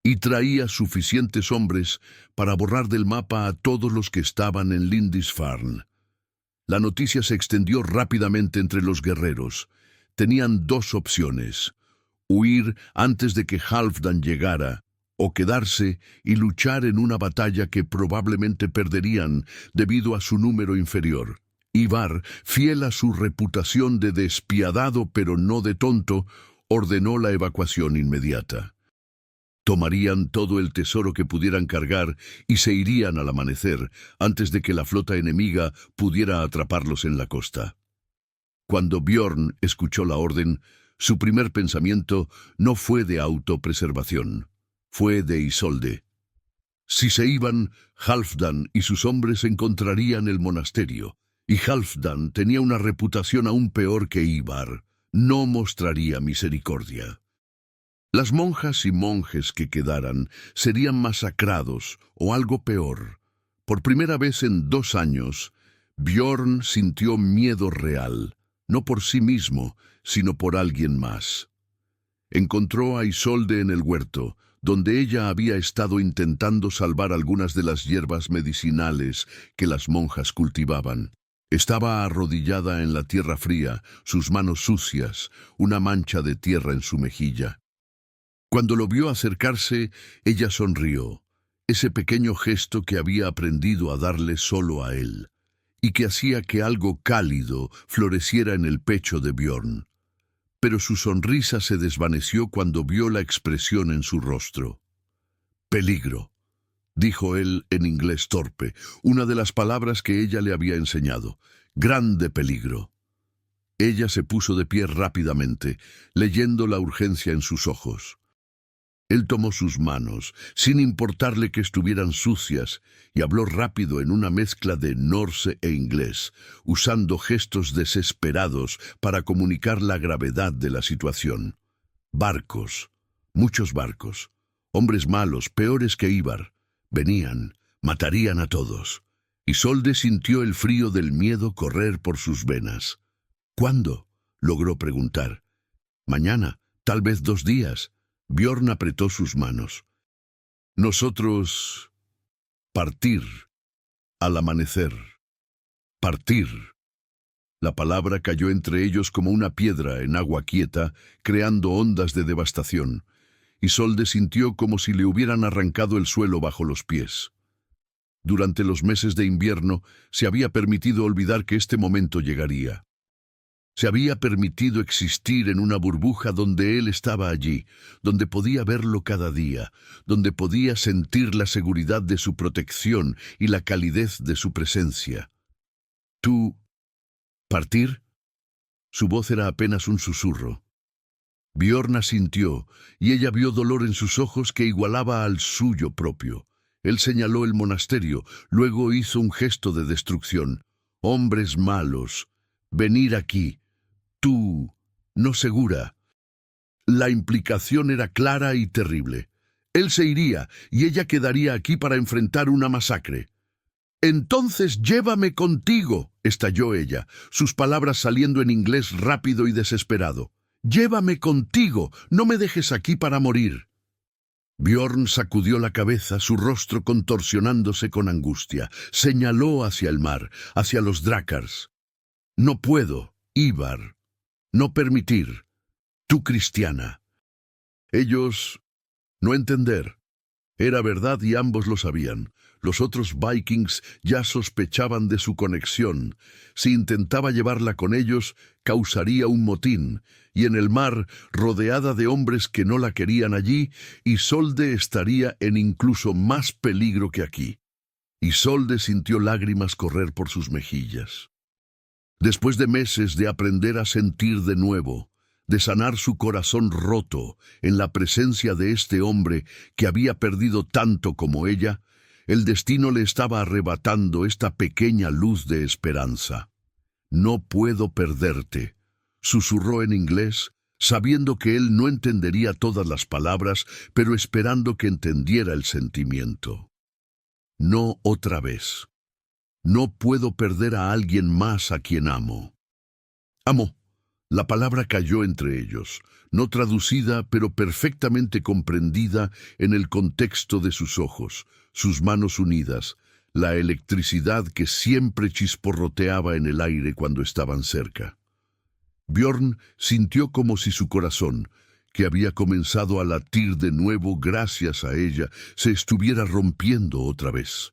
Speaker 1: Y traía suficientes hombres para borrar del mapa a todos los que estaban en Lindisfarne. La noticia se extendió rápidamente entre los guerreros. Tenían 2 opciones: huir antes de que Halfdan llegara, o quedarse y luchar en una batalla que probablemente perderían debido a su número inferior. Ivar, fiel a su reputación de despiadado pero no de tonto, ordenó la evacuación inmediata. Tomarían todo el tesoro que pudieran cargar y se irían al amanecer, antes de que la flota enemiga pudiera atraparlos en la costa. Cuando Bjorn escuchó la orden, su primer pensamiento no fue de autopreservación, fue de Isolde. Si se iban, Halfdan y sus hombres encontrarían el monasterio, y Halfdan tenía una reputación aún peor que Ivar. No mostraría misericordia. Las monjas y monjes que quedaran serían masacrados o algo peor. Por primera vez en 2 años, Bjorn sintió miedo real, no por sí mismo, sino por alguien más. Encontró a Isolde en el huerto, donde ella había estado intentando salvar algunas de las hierbas medicinales que las monjas cultivaban. Estaba arrodillada en la tierra fría, sus manos sucias, una mancha de tierra en su mejilla. Cuando lo vio acercarse, ella sonrió, ese pequeño gesto que había aprendido a darle solo a él, y que hacía que algo cálido floreciera en el pecho de Bjorn. Pero su sonrisa se desvaneció cuando vio la expresión en su rostro. «Peligro», dijo él en inglés torpe, una de las palabras que ella le había enseñado. «Grande peligro». Ella se puso de pie rápidamente, leyendo la urgencia en sus ojos. Él tomó sus manos, sin importarle que estuvieran sucias, y habló rápido en una mezcla de norse e inglés, usando gestos desesperados para comunicar la gravedad de la situación. Barcos, muchos barcos, hombres malos, peores que Ivar, venían, matarían a todos. Isolde sintió el frío del miedo correr por sus venas. «¿Cuándo?», logró preguntar. «Mañana, tal vez 2 días». Bjorn apretó sus manos. «Nosotros... partir. Al amanecer. Partir». La palabra cayó entre ellos como una piedra en agua quieta, creando ondas de devastación. Isolde sintió como si le hubieran arrancado el suelo bajo los pies. Durante los meses de invierno se había permitido olvidar que este momento llegaría. Se había permitido existir en una burbuja donde él estaba allí, donde podía verlo cada día, donde podía sentir la seguridad de su protección y la calidez de su presencia. «¿Tú... partir?». Su voz era apenas un susurro. Bjorn asintió, y ella vio dolor en sus ojos que igualaba al suyo propio. Él señaló el monasterio, luego hizo un gesto de destrucción. «Hombres malos, venir aquí. Tú, no segura». La implicación era clara y terrible. Él se iría y ella quedaría aquí para enfrentar una masacre. «Entonces llévame contigo», estalló ella, sus palabras saliendo en inglés rápido y desesperado. «Llévame contigo, no me dejes aquí para morir». Bjorn sacudió la cabeza, su rostro contorsionándose con angustia. Señaló hacia el mar, hacia los drácars. «No puedo, Ivar. No permitir. Tú cristiana». Ellos... no entender. Era verdad y ambos lo sabían. Los otros vikings ya sospechaban de su conexión. Si intentaba llevarla con ellos, causaría un motín, y en el mar, rodeada de hombres que no la querían allí, Isolde estaría en incluso más peligro que aquí. Isolde sintió lágrimas correr por sus mejillas. Después de meses de aprender a sentir de nuevo, de sanar su corazón roto en la presencia de este hombre que había perdido tanto como ella, el destino le estaba arrebatando esta pequeña luz de esperanza. «No puedo perderte», susurró en inglés, sabiendo que él no entendería todas las palabras, pero esperando que entendiera el sentimiento. «No otra vez. No puedo perder a alguien más a quien amo». «Amo». La palabra cayó entre ellos, no traducida, pero perfectamente comprendida en el contexto de sus ojos, sus manos unidas, la electricidad que siempre chisporroteaba en el aire cuando estaban cerca. Bjorn sintió como si su corazón, que había comenzado a latir de nuevo gracias a ella, se estuviera rompiendo otra vez.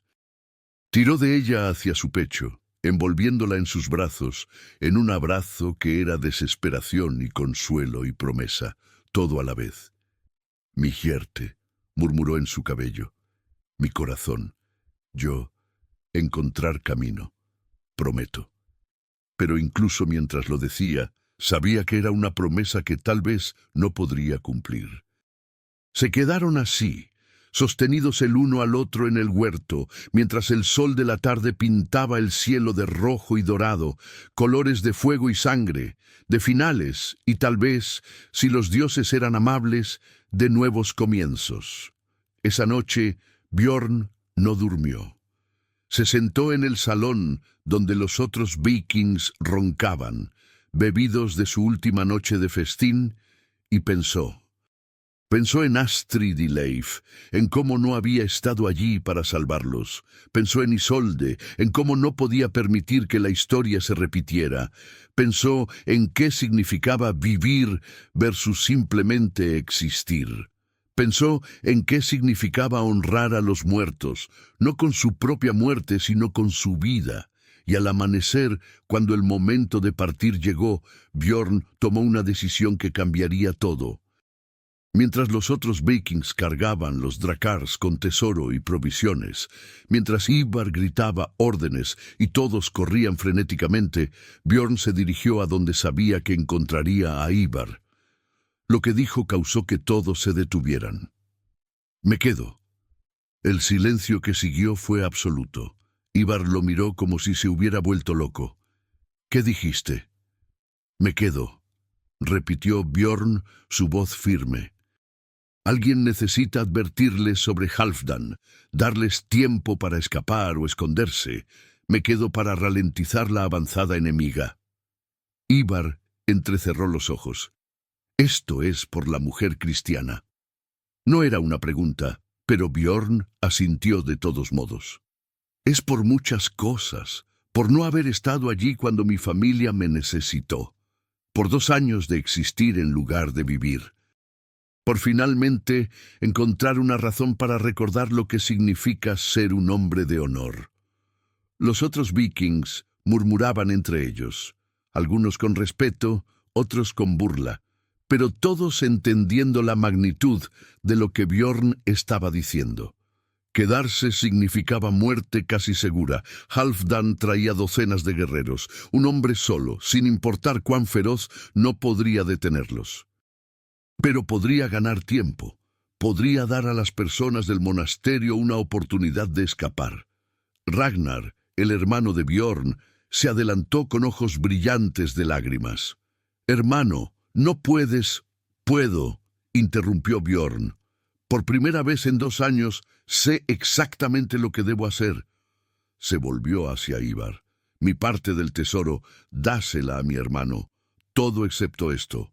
Speaker 1: Tiró de ella hacia su pecho, envolviéndola en sus brazos, en un abrazo que era desesperación y consuelo y promesa, todo a la vez. «Mi Gierte», murmuró en su cabello, «mi corazón, yo, encontrar camino, prometo». Pero incluso mientras lo decía, sabía que era una promesa que tal vez no podría cumplir. Se quedaron así, sostenidos el uno al otro en el huerto, mientras el sol de la tarde pintaba el cielo de rojo y dorado, colores de fuego y sangre, de finales y tal vez, si los dioses eran amables, de nuevos comienzos. Esa noche, Björn no durmió. Se sentó en el salón donde los otros vikings roncaban, bebidos de su última noche de festín, y pensó. Pensó en Astrid y Leif, en cómo no había estado allí para salvarlos. Pensó en Isolde, en cómo no podía permitir que la historia se repitiera. Pensó en qué significaba vivir versus simplemente existir. Pensó en qué significaba honrar a los muertos, no con su propia muerte, sino con su vida. Y al amanecer, cuando el momento de partir llegó, Björn tomó una decisión que cambiaría todo. Mientras los otros vikings cargaban los drakars con tesoro y provisiones, mientras Ivar gritaba órdenes y todos corrían frenéticamente, Björn se dirigió a donde sabía que encontraría a Ivar. Lo que dijo causó que todos se detuvieran. «Me quedo». El silencio que siguió fue absoluto. Ivar lo miró como si se hubiera vuelto loco. «¿Qué dijiste?» «Me quedo», repitió Björn, su voz firme. «Alguien necesita advertirles sobre Halfdan, darles tiempo para escapar o esconderse. Me quedo para ralentizar la avanzada enemiga». Ivar entrecerró los ojos. «Esto es por la mujer cristiana». No era una pregunta, pero Björn asintió de todos modos. «Es por muchas cosas, por no haber estado allí cuando mi familia me necesitó, por 2 años de existir en lugar de vivir, por finalmente encontrar una razón para recordar lo que significa ser un hombre de honor». Los otros vikings murmuraban entre ellos, algunos con respeto, otros con burla, pero todos entendiendo la magnitud de lo que Björn estaba diciendo. Quedarse significaba muerte casi segura. Halfdan traía docenas de guerreros. Un hombre solo, sin importar cuán feroz, no podría detenerlos. Pero podría ganar tiempo. Podría dar a las personas del monasterio una oportunidad de escapar. Ragnar, el hermano de Björn, se adelantó con ojos brillantes de lágrimas. «Hermano, no puedes». «Puedo», interrumpió Björn. «Por primera vez en 2 años sé exactamente lo que debo hacer». Se volvió hacia Ivar. «Mi parte del tesoro, dásela a mi hermano. Todo excepto esto».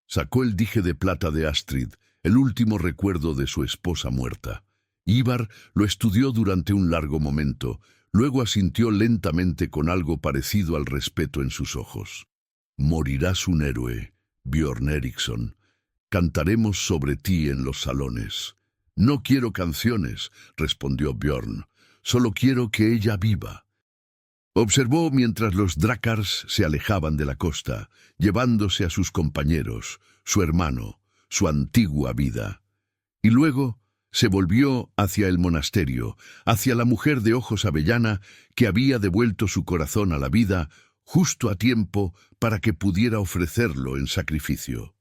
Speaker 1: Sacó el dije de plata de Astrid, el último recuerdo de su esposa muerta. Ivar lo estudió durante un largo momento, luego asintió lentamente con algo parecido al respeto en sus ojos. «Morirás un héroe, Björn Eriksson. Cantaremos sobre ti en los salones». «No quiero canciones», respondió Björn. «Solo quiero que ella viva». Observó mientras los drakars se alejaban de la costa, llevándose a sus compañeros, su hermano, su antigua vida. Y luego se volvió hacia el monasterio, hacia la mujer de ojos avellana que había devuelto su corazón a la vida justo a tiempo para que pudiera ofrecerlo en sacrificio.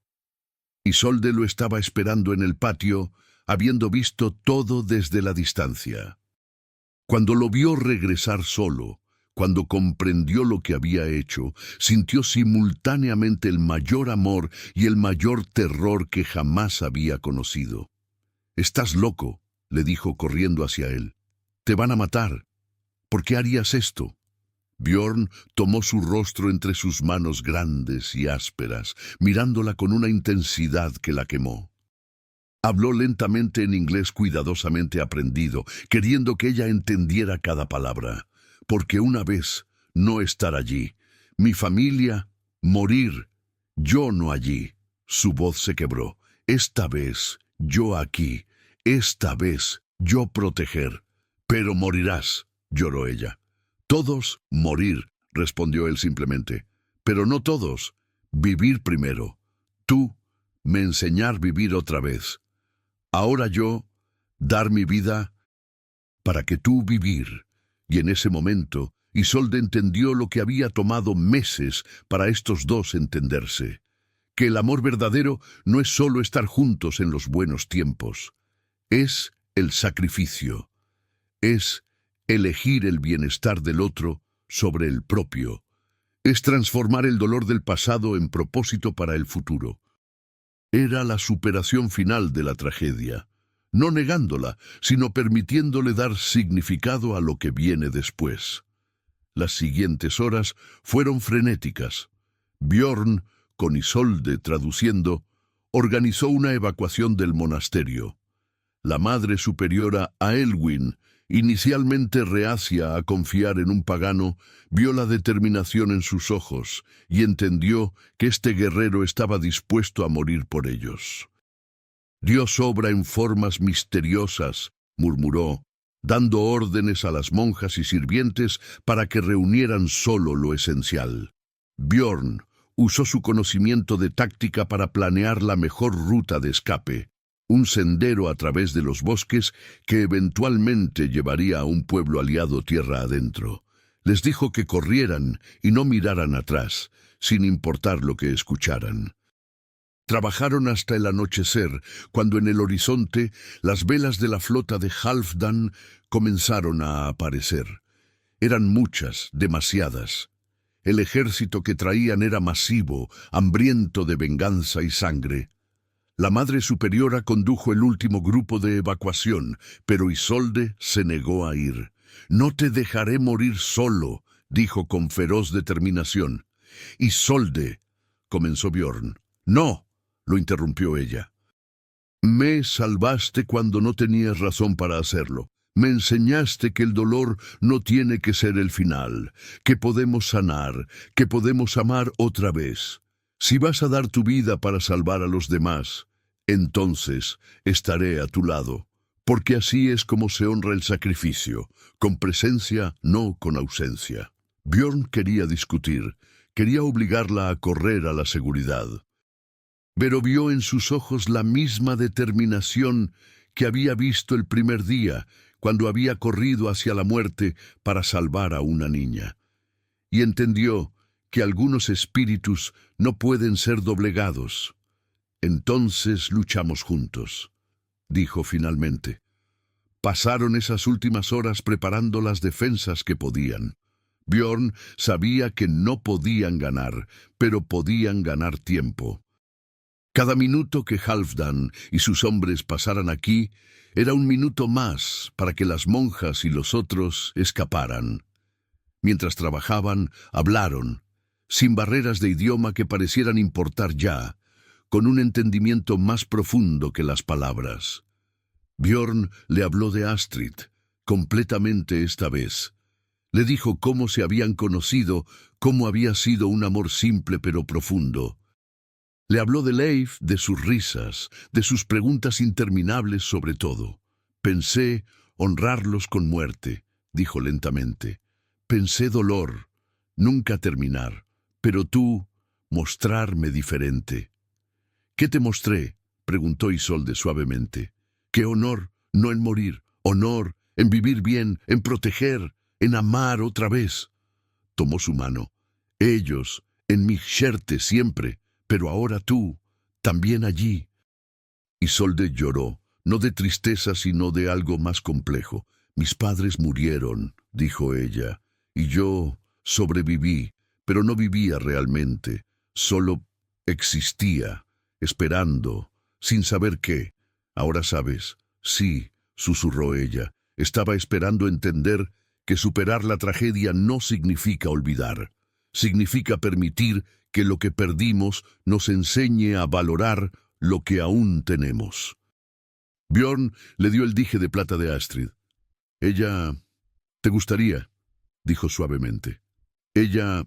Speaker 1: Isolde lo estaba esperando en el patio, habiendo visto todo desde la distancia. Cuando lo vio regresar solo, cuando comprendió lo que había hecho, sintió simultáneamente el mayor amor y el mayor terror que jamás había conocido. «Estás loco», le dijo corriendo hacia él. «Te van a matar. ¿Por qué harías esto?» Björn tomó su rostro entre sus manos grandes y ásperas, mirándola con una intensidad que la quemó. Habló lentamente en inglés cuidadosamente aprendido, queriendo que ella entendiera cada palabra. «Porque una vez no estar allí, mi familia morir, yo no allí, Su voz se quebró. Esta vez, yo aquí. Esta vez, yo proteger. Pero morirás, lloró ella. Todos morir, respondió él simplemente. Pero no todos. Vivir primero. Tú, me enseñar vivir otra vez. Ahora yo, dar mi vida para que tú vivir. Y en ese momento, Isolde entendió lo que había tomado meses para estos dos entenderse. Que el amor verdadero no es solo estar juntos en los buenos tiempos. Es el sacrificio. Es elegir el bienestar del otro sobre el propio. Es transformar el dolor del pasado en propósito para el futuro. Era la superación final de la tragedia, no negándola, sino permitiéndole dar significado a lo que viene después. Las siguientes horas fueron frenéticas. Björn, con Isolde traduciendo, organizó una evacuación del monasterio. La Madre Superiora Aelwyn, inicialmente reacia a confiar en un pagano, vio la determinación en sus ojos y entendió que este guerrero estaba dispuesto a morir por ellos. Dios obra en formas misteriosas, murmuró, dando órdenes a las monjas y sirvientes para que reunieran solo lo esencial. Björn usó su conocimiento de táctica para planear la mejor ruta de escape, un sendero a través de los bosques que eventualmente llevaría a un pueblo aliado tierra adentro. Les dijo que corrieran y no miraran atrás, sin importar lo que escucharan. Trabajaron hasta el anochecer, cuando en el horizonte las velas de la flota de Halfdan comenzaron a aparecer. Eran muchas, demasiadas. El ejército que traían era masivo, hambriento de venganza y sangre. La Madre Superiora condujo el último grupo de evacuación, pero Isolde se negó a ir. «No te dejaré morir solo», dijo con feroz determinación. «Isolde», comenzó Björn. «No», lo interrumpió ella. «Me salvaste cuando no tenías razón para hacerlo. Me enseñaste que el dolor no tiene que ser el final, que podemos sanar, que podemos amar otra vez. Si vas a dar tu vida para salvar a los demás, entonces estaré a tu lado, porque así es como se honra el sacrificio, con presencia, no con ausencia». Björn quería discutir, quería obligarla a correr a la seguridad. Pero vio en sus ojos la misma determinación que había visto el primer día, cuando había corrido hacia la muerte para salvar a una niña. Y entendió que algunos espíritus no pueden ser doblegados. «Entonces luchamos juntos», dijo finalmente. Pasaron esas últimas horas preparando las defensas que podían. Björn sabía que no podían ganar, pero podían ganar tiempo. Cada minuto que Halfdan y sus hombres pasaran aquí era un minuto más para que las monjas y los otros escaparan. Mientras trabajaban, hablaron, sin barreras de idioma que parecieran importar ya, con un entendimiento más profundo que las palabras. Björn le habló de Astrid, completamente esta vez. Le dijo cómo se habían conocido, cómo había sido un amor simple pero profundo. Le habló de Leif, de sus risas, de sus preguntas interminables sobre todo. «Pensé honrarlos con muerte», dijo lentamente. «Pensé dolor, nunca terminar, pero tú, mostrarme diferente». «¿Qué te mostré?», preguntó Isolde suavemente. «¿Qué honor, no en morir? Honor, en vivir bien, en proteger, en amar otra vez». Tomó su mano. «Ellos, en mi Sherte siempre, pero ahora tú, también allí». Isolde lloró, no de tristeza sino de algo más complejo. «Mis padres murieron», dijo ella, «y yo sobreviví, pero no vivía realmente, solo existía, esperando, sin saber qué. Ahora sabes». «Sí», susurró ella, «estaba esperando entender que superar la tragedia no significa olvidar. Significa permitir que lo que perdimos nos enseñe a valorar lo que aún tenemos». Björn le dio el dije de plata de Astrid. «Ella te gustaría», dijo suavemente. «Ella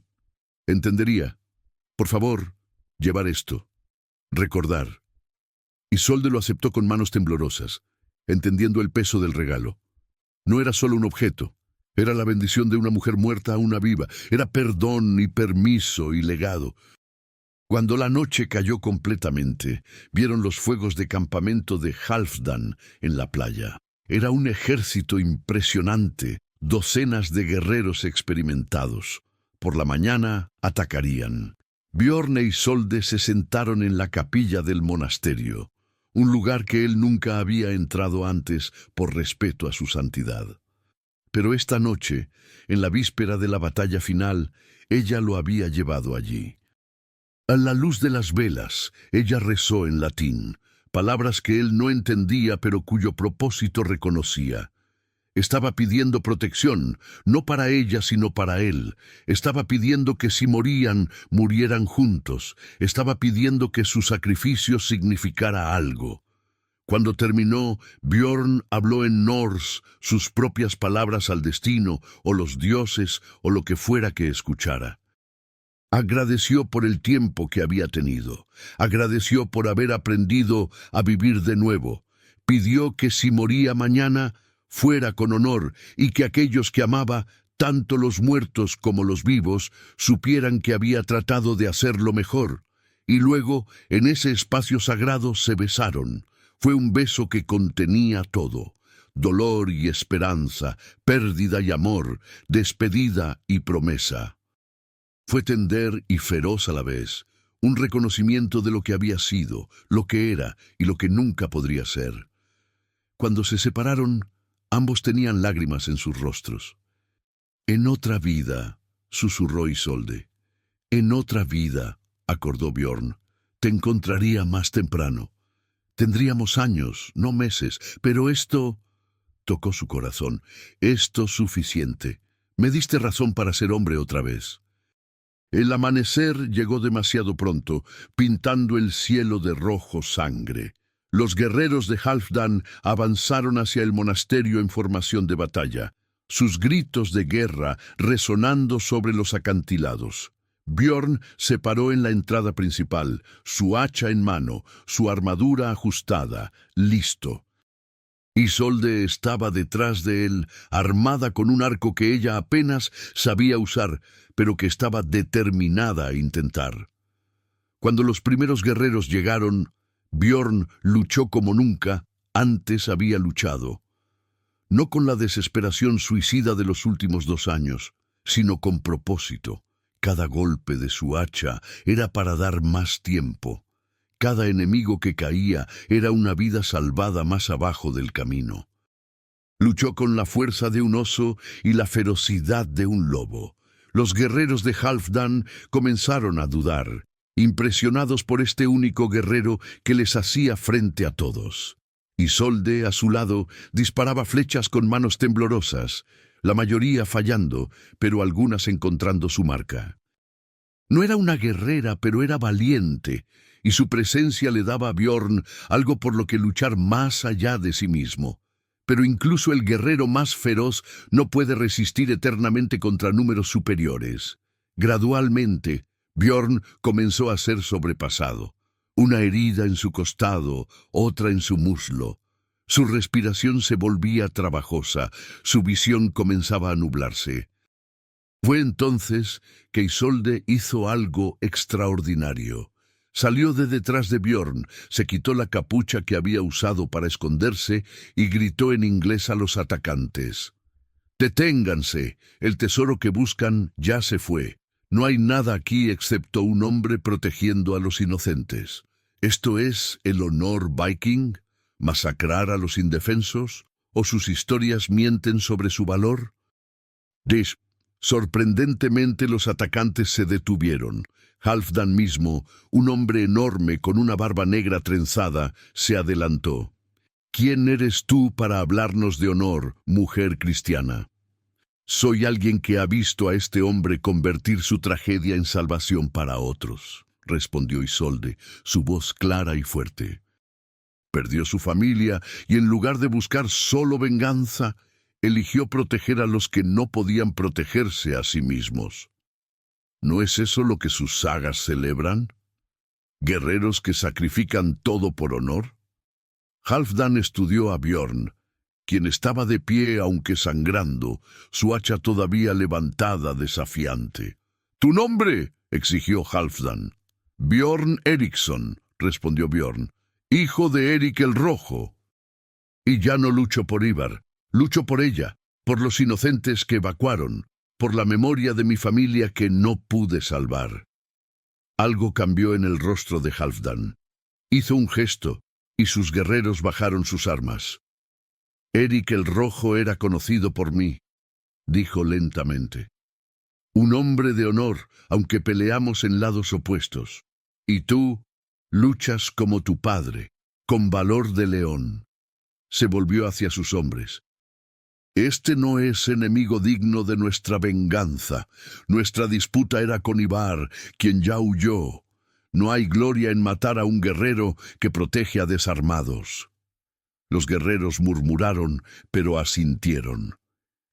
Speaker 1: entendería. Por favor, llevar esto». recordar. Isolde lo aceptó con manos temblorosas, entendiendo el peso del regalo. No era solo un objeto, era la bendición de una mujer muerta a una viva, era perdón y permiso y legado. Cuando la noche cayó completamente, vieron los fuegos de campamento de Halfdan en la playa. Era un ejército impresionante, docenas de guerreros experimentados. Por la mañana atacarían. Bjorn e Isolde se sentaron en la capilla del monasterio, un lugar que él nunca había entrado antes por respeto a su santidad. Pero esta noche, en la víspera de la batalla final, ella lo había llevado allí. A la luz de las velas, ella rezó en latín, palabras que él no entendía pero cuyo propósito reconocía. Estaba pidiendo protección, no para ella sino para él. Estaba pidiendo que si morían, murieran juntos. Estaba pidiendo que su sacrificio significara algo. Cuando terminó, Bjorn habló en Norse sus propias palabras al destino, o los dioses, o lo que fuera que escuchara. Agradeció por el tiempo que había tenido. Agradeció por haber aprendido a vivir de nuevo. Pidió que si moría mañana, fuera con honor, y que aquellos que amaba, tanto los muertos como los vivos, supieran que había tratado de hacerlo mejor. Y luego, en ese espacio sagrado, se besaron. Fue un beso que contenía todo: dolor y esperanza, pérdida y amor, despedida y promesa. Fue tender y feroz a la vez, un reconocimiento de lo que había sido, lo que era y lo que nunca podría ser. Cuando se separaron, ambos tenían lágrimas en sus rostros. «En otra vida», susurró Isolde. «En otra vida», acordó Bjorn, «te encontraría más temprano. Tendríamos años, no meses, pero esto…» Tocó su corazón. «Esto suficiente. Me diste razón para ser hombre otra vez». El amanecer llegó demasiado pronto, pintando el cielo de rojo sangre. Los guerreros de Halfdan avanzaron hacia el monasterio en formación de batalla, sus gritos de guerra resonando sobre los acantilados. Bjorn se paró en la entrada principal, su hacha en mano, su armadura ajustada, listo. Isolde estaba detrás de él, armada con un arco que ella apenas sabía usar, pero que estaba determinada a intentar. Cuando los primeros guerreros llegaron, Bjorn luchó como nunca antes había luchado. No con la desesperación suicida de los últimos 2 años, sino con propósito. Cada golpe de su hacha era para dar más tiempo. Cada enemigo que caía era una vida salvada más abajo del camino. Luchó con la fuerza de un oso y la ferocidad de un lobo. Los guerreros de Halfdan comenzaron a dudar, impresionados por este único guerrero que les hacía frente a todos. Isolde, a su lado, disparaba flechas con manos temblorosas, la mayoría fallando, pero algunas encontrando su marca. No era una guerrera, pero era valiente, y su presencia le daba a Bjorn algo por lo que luchar más allá de sí mismo. Pero incluso el guerrero más feroz no puede resistir eternamente contra números superiores. Gradualmente, Bjorn comenzó a ser sobrepasado. Una herida en su costado, otra en su muslo. Su respiración se volvía trabajosa, su visión comenzaba a nublarse. Fue entonces que Isolde hizo algo extraordinario. Salió de detrás de Bjorn, se quitó la capucha que había usado para esconderse y gritó en inglés a los atacantes: «Deténganse, el tesoro que buscan ya se fue. No hay nada aquí excepto un hombre protegiendo a los inocentes. ¿Esto es el honor viking? ¿Masacrar a los indefensos? ¿O sus historias mienten sobre su valor?» Sorprendentemente los atacantes se detuvieron. Halfdan mismo, un hombre enorme con una barba negra trenzada, se adelantó. «¿Quién eres tú para hablarnos de honor, mujer cristiana?» «Soy alguien que ha visto a este hombre convertir su tragedia en salvación para otros», respondió Isolde, su voz clara y fuerte. Perdió su familia y en lugar de buscar solo venganza, eligió proteger a los que no podían protegerse a sí mismos. ¿No es eso lo que sus sagas celebran? ¿Guerreros que sacrifican todo por honor? Halfdan estudió a Bjorn, quien estaba de pie aunque sangrando, su hacha todavía levantada desafiante. —¿Tu nombre? —exigió Halfdan. —Bjorn Eriksson —respondió Bjorn—, hijo de Erik el Rojo. Y ya no lucho por Ivar, lucho por ella, por los inocentes que evacuaron, por la memoria de mi familia que no pude salvar. Algo cambió en el rostro de Halfdan. Hizo un gesto, y sus guerreros bajaron sus armas. Erik el Rojo era conocido por mí, dijo lentamente. Un hombre de honor, aunque peleamos en lados opuestos. Y tú luchas como tu padre, con valor de león. Se volvió hacia sus hombres. Este no es enemigo digno de nuestra venganza. Nuestra disputa era con Ivar, quien ya huyó. No hay gloria en matar a un guerrero que protege a desarmados. Los guerreros murmuraron, pero asintieron.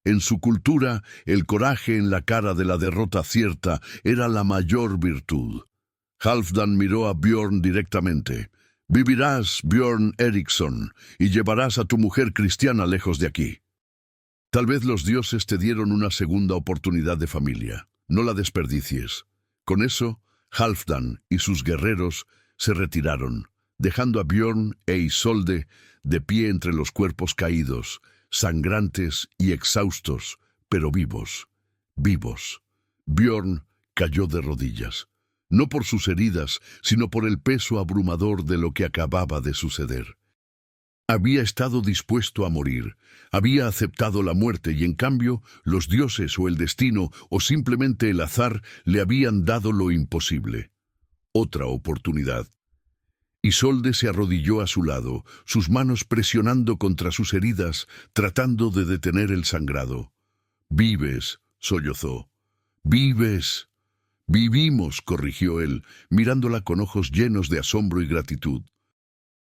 Speaker 1: En su cultura, el coraje en la cara de la derrota cierta era la mayor virtud. Halfdan miró a Bjorn directamente. «Vivirás, Bjorn Eriksson, y llevarás a tu mujer cristiana lejos de aquí. Tal vez los dioses te dieron una segunda oportunidad de familia. No la desperdicies». Con eso, Halfdan y sus guerreros se retiraron, dejando a Bjorn e Isolde de pie entre los cuerpos caídos, sangrantes y exhaustos, pero vivos, vivos. Bjorn cayó de rodillas, no por sus heridas, sino por el peso abrumador de lo que acababa de suceder. Había estado dispuesto a morir, había aceptado la muerte y en cambio los dioses o el destino o simplemente el azar le habían dado lo imposible. Otra oportunidad. Isolde se arrodilló a su lado, sus manos presionando contra sus heridas, tratando de detener el sangrado. «Vives», sollozó. «Vives». «Vivimos», corrigió él, mirándola con ojos llenos de asombro y gratitud.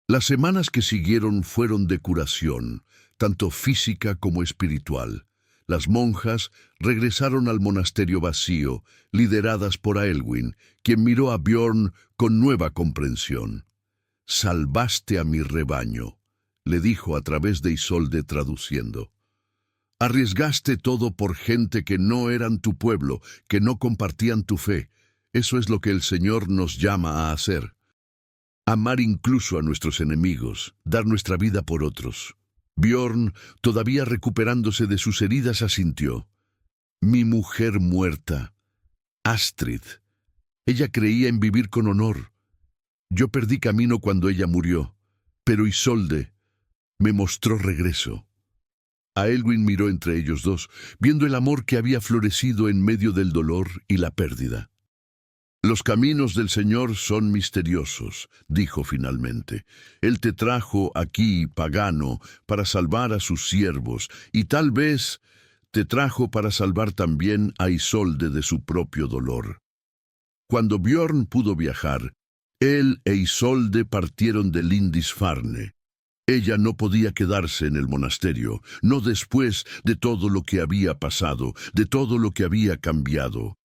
Speaker 1: Las semanas que siguieron fueron de curación, tanto física como espiritual. Las monjas regresaron al monasterio vacío, lideradas por Aelwyn, quien miró a Bjorn con nueva comprensión. «Salvaste a mi rebaño», le dijo a través de Isolde traduciendo. «Arriesgaste todo por gente que no eran tu pueblo, que no compartían tu fe. Eso es lo que el Señor nos llama a hacer. Amar incluso a nuestros enemigos, dar nuestra vida por otros». Bjorn, todavía recuperándose de sus heridas, asintió. «Mi mujer muerta, Astrid. Ella creía en vivir con honor. Yo perdí camino cuando ella murió, pero Isolde me mostró regreso». Aelwyn miró entre ellos dos, viendo el amor que había florecido en medio del dolor y la pérdida. «Los caminos del Señor son misteriosos», dijo finalmente. «Él te trajo aquí, pagano, para salvar a sus siervos, y tal vez te trajo para salvar también a Isolde de su propio dolor». Cuando Bjorn pudo viajar, él e Isolde partieron de Lindisfarne. Ella no podía quedarse en el monasterio, no después de todo lo que había pasado, de todo lo que había cambiado.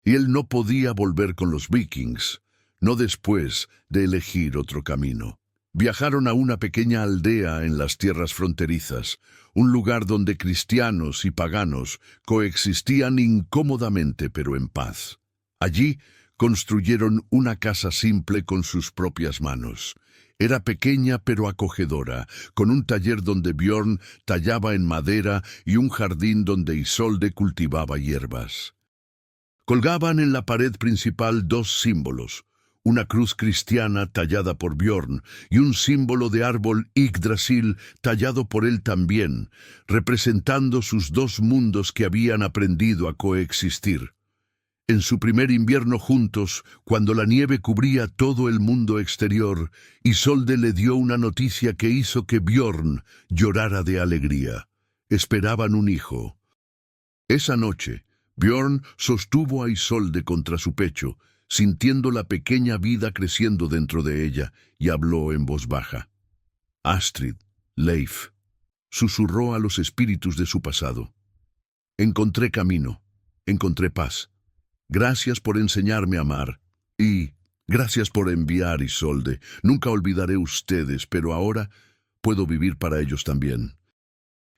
Speaker 1: Y él no podía volver con los vikings, no después de elegir otro camino. Viajaron a una pequeña aldea en las tierras fronterizas, un lugar donde cristianos y paganos coexistían incómodamente pero en paz. Allí construyeron una casa simple con sus propias manos. Era pequeña pero acogedora, con un taller donde Bjorn tallaba en madera y un jardín donde Isolde cultivaba hierbas. Colgaban en la pared principal dos símbolos, una cruz cristiana tallada por Bjorn y un símbolo de árbol Yggdrasil tallado por él también, representando sus dos mundos que habían aprendido a coexistir. En su primer invierno juntos, cuando la nieve cubría todo el mundo exterior, Isolde le dio una noticia que hizo que Bjorn llorara de alegría. Esperaban un hijo. Esa noche, Bjorn sostuvo a Isolde contra su pecho, sintiendo la pequeña vida creciendo dentro de ella, y habló en voz baja. «Astrid, Leif», susurró a los espíritus de su pasado. «Encontré camino, encontré paz. Gracias por enseñarme a amar. Y Gracias por enviar, Isolde. Nunca olvidaré ustedes, pero ahora puedo vivir para ellos también.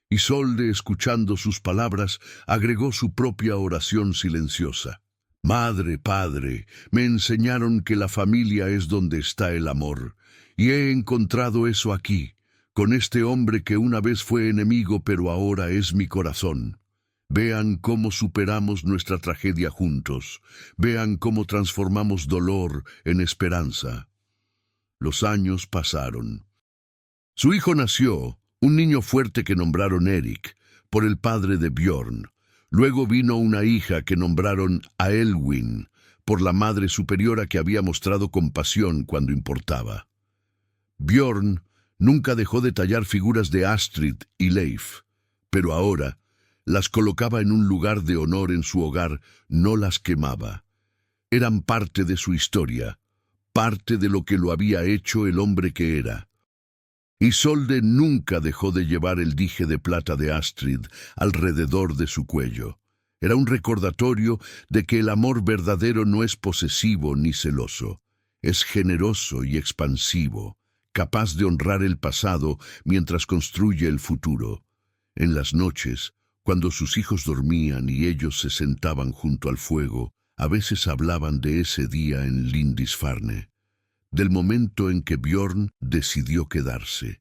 Speaker 1: Isolde, escuchando sus palabras, agregó su propia oración silenciosa. Madre, padre, me enseñaron que la familia es donde está el amor, y he encontrado eso aquí, con este hombre que una vez fue enemigo pero ahora es mi corazón. Vean cómo superamos nuestra tragedia juntos, vean cómo transformamos dolor en esperanza. Los años pasaron. Su hijo nació, un niño fuerte que nombraron Erik, por el padre de Björn. Luego vino una hija que nombraron Aelwyn, por la madre superiora que había mostrado compasión cuando importaba. Björn nunca dejó de tallar figuras de Astrid y Leif, pero ahora las colocaba en un lugar de honor en su hogar, no las quemaba. Eran parte de su historia, parte de lo que lo había hecho el hombre que era. Isolde nunca dejó de llevar el dije de plata de Astrid alrededor de su cuello. Era un recordatorio de que el amor verdadero no es posesivo ni celoso. Es generoso y expansivo, capaz de honrar el pasado mientras construye el futuro. En las noches, cuando sus hijos dormían y ellos se sentaban junto al fuego, a veces hablaban de ese día en Lindisfarne, del momento en que Björn decidió quedarse,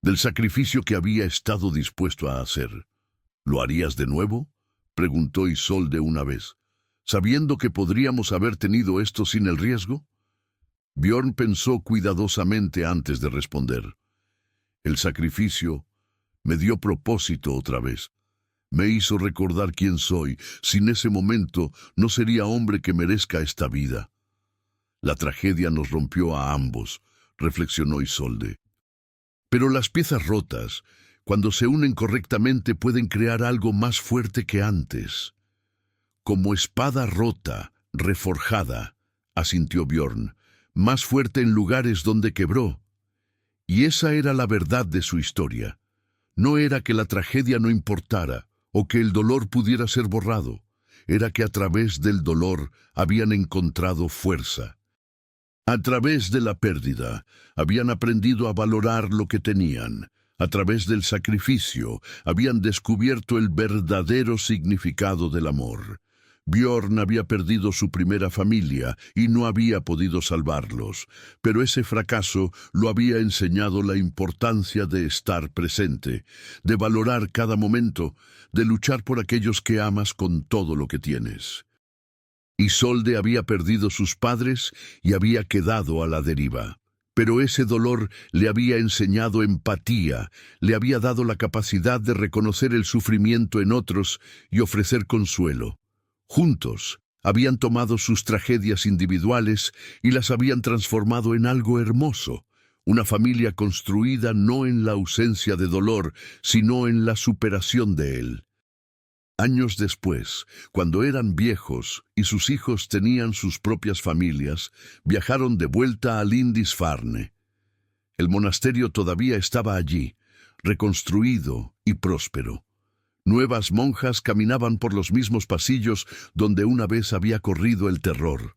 Speaker 1: del sacrificio que había estado dispuesto a hacer. ¿Lo harías de nuevo?, preguntó Isolde una vez, sabiendo que podríamos haber tenido esto sin el riesgo. Björn pensó cuidadosamente antes de responder. El sacrificio me dio propósito otra vez. Me hizo recordar quién soy. Sin ese momento no sería hombre que merezca esta vida. La tragedia nos rompió a ambos, reflexionó Isolde. Pero las piezas rotas, cuando se unen correctamente, pueden crear algo más fuerte que antes. Como espada rota, reforjada, asintió Björn, más fuerte en lugares donde quebró. Y esa era la verdad de su historia. No era que la tragedia no importara, o que el dolor pudiera ser borrado. Era que a través del dolor habían encontrado fuerza. A través de la pérdida, habían aprendido a valorar lo que tenían. A través del sacrificio, habían descubierto el verdadero significado del amor. Björn había perdido su primera familia y no había podido salvarlos, pero ese fracaso lo había enseñado la importancia de estar presente, de valorar cada momento, de luchar por aquellos que amas con todo lo que tienes. Isolde había perdido sus padres y había quedado a la deriva. Pero ese dolor le había enseñado empatía, le había dado la capacidad de reconocer el sufrimiento en otros y ofrecer consuelo. Juntos, habían tomado sus tragedias individuales y las habían transformado en algo hermoso, una familia construida no en la ausencia de dolor, sino en la superación de él. Años después, cuando eran viejos y sus hijos tenían sus propias familias, viajaron de vuelta a Lindisfarne. El monasterio todavía estaba allí, reconstruido y próspero. Nuevas monjas caminaban por los mismos pasillos donde una vez había corrido el terror.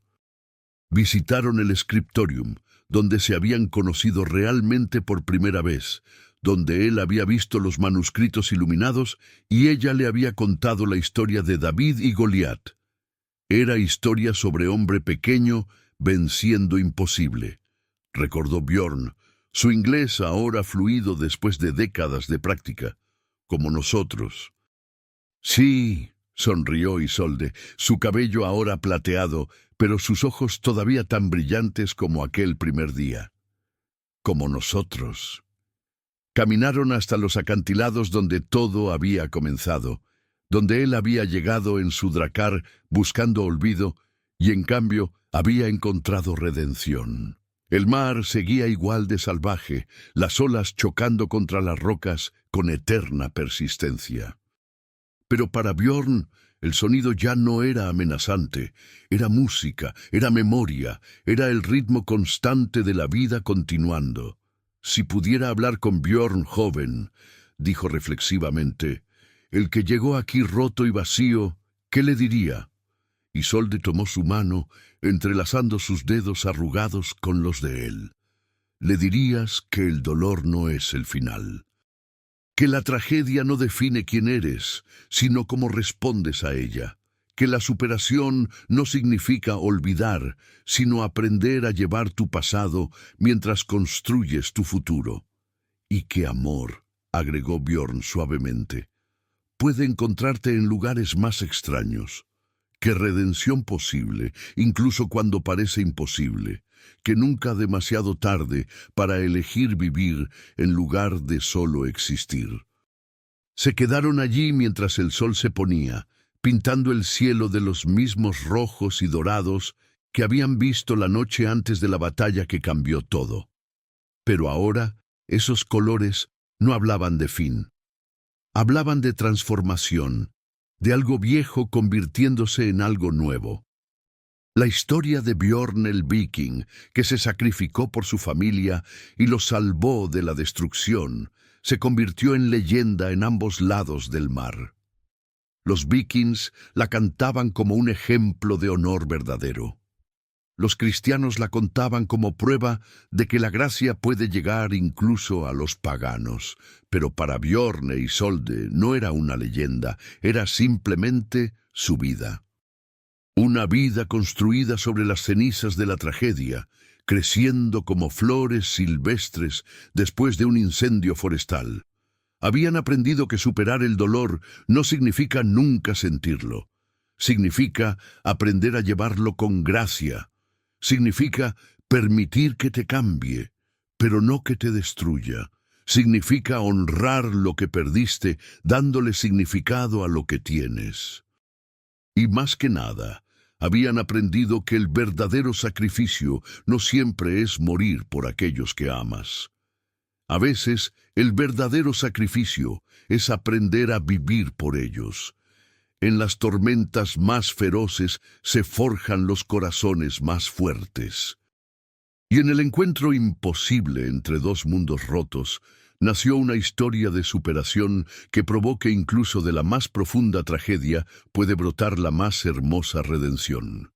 Speaker 1: Visitaron el scriptorium, donde se habían conocido realmente por primera vez, donde él había visto los manuscritos iluminados y ella le había contado la historia de David y Goliat. Era historia sobre hombre pequeño venciendo imposible, recordó Björn, su inglés ahora fluido después de décadas de práctica, como nosotros. Sí, sonrió Isolde, su cabello ahora plateado, pero sus ojos todavía tan brillantes como aquel primer día. Como nosotros. Caminaron hasta los acantilados donde todo había comenzado, donde él había llegado en su dracar buscando olvido y en cambio había encontrado redención. El mar seguía igual de salvaje, las olas chocando contra las rocas con eterna persistencia. Pero para Björn el sonido ya no era amenazante, era música, era memoria, era el ritmo constante de la vida continuando. Si pudiera hablar con Björn joven, dijo reflexivamente, el que llegó aquí roto y vacío, ¿qué le diría? Isolde tomó su mano, entrelazando sus dedos arrugados con los de él. Le dirías que el dolor no es el final, que la tragedia no define quién eres, sino cómo respondes a ella, que la superación no significa olvidar, sino aprender a llevar tu pasado mientras construyes tu futuro. Y que amor, agregó Bjorn suavemente, puede encontrarte en lugares más extraños, que redención posible, incluso cuando parece imposible, que nunca demasiado tarde para elegir vivir en lugar de solo existir. Se quedaron allí mientras el sol se ponía, pintando el cielo de los mismos rojos y dorados que habían visto la noche antes de la batalla que cambió todo. Pero ahora, esos colores no hablaban de fin. Hablaban de transformación, de algo viejo convirtiéndose en algo nuevo. La historia de Bjorn el Viking, que se sacrificó por su familia y lo salvó de la destrucción, se convirtió en leyenda en ambos lados del mar. Los vikings la cantaban como un ejemplo de honor verdadero. Los cristianos la contaban como prueba de que la gracia puede llegar incluso a los paganos. Pero para Bjorn e Isolde no era una leyenda, era simplemente su vida. Una vida construida sobre las cenizas de la tragedia, creciendo como flores silvestres después de un incendio forestal. Habían aprendido que superar el dolor no significa nunca sentirlo. Significa aprender a llevarlo con gracia. Significa permitir que te cambie, pero no que te destruya. Significa honrar lo que perdiste, dándole significado a lo que tienes. Y más que nada, habían aprendido que el verdadero sacrificio no siempre es morir por aquellos que amas. A veces, el verdadero sacrificio es aprender a vivir por ellos. En las tormentas más feroces se forjan los corazones más fuertes. Y en el encuentro imposible entre dos mundos rotos, nació una historia de superación que probó que incluso de la más profunda tragedia puede brotar la más hermosa redención.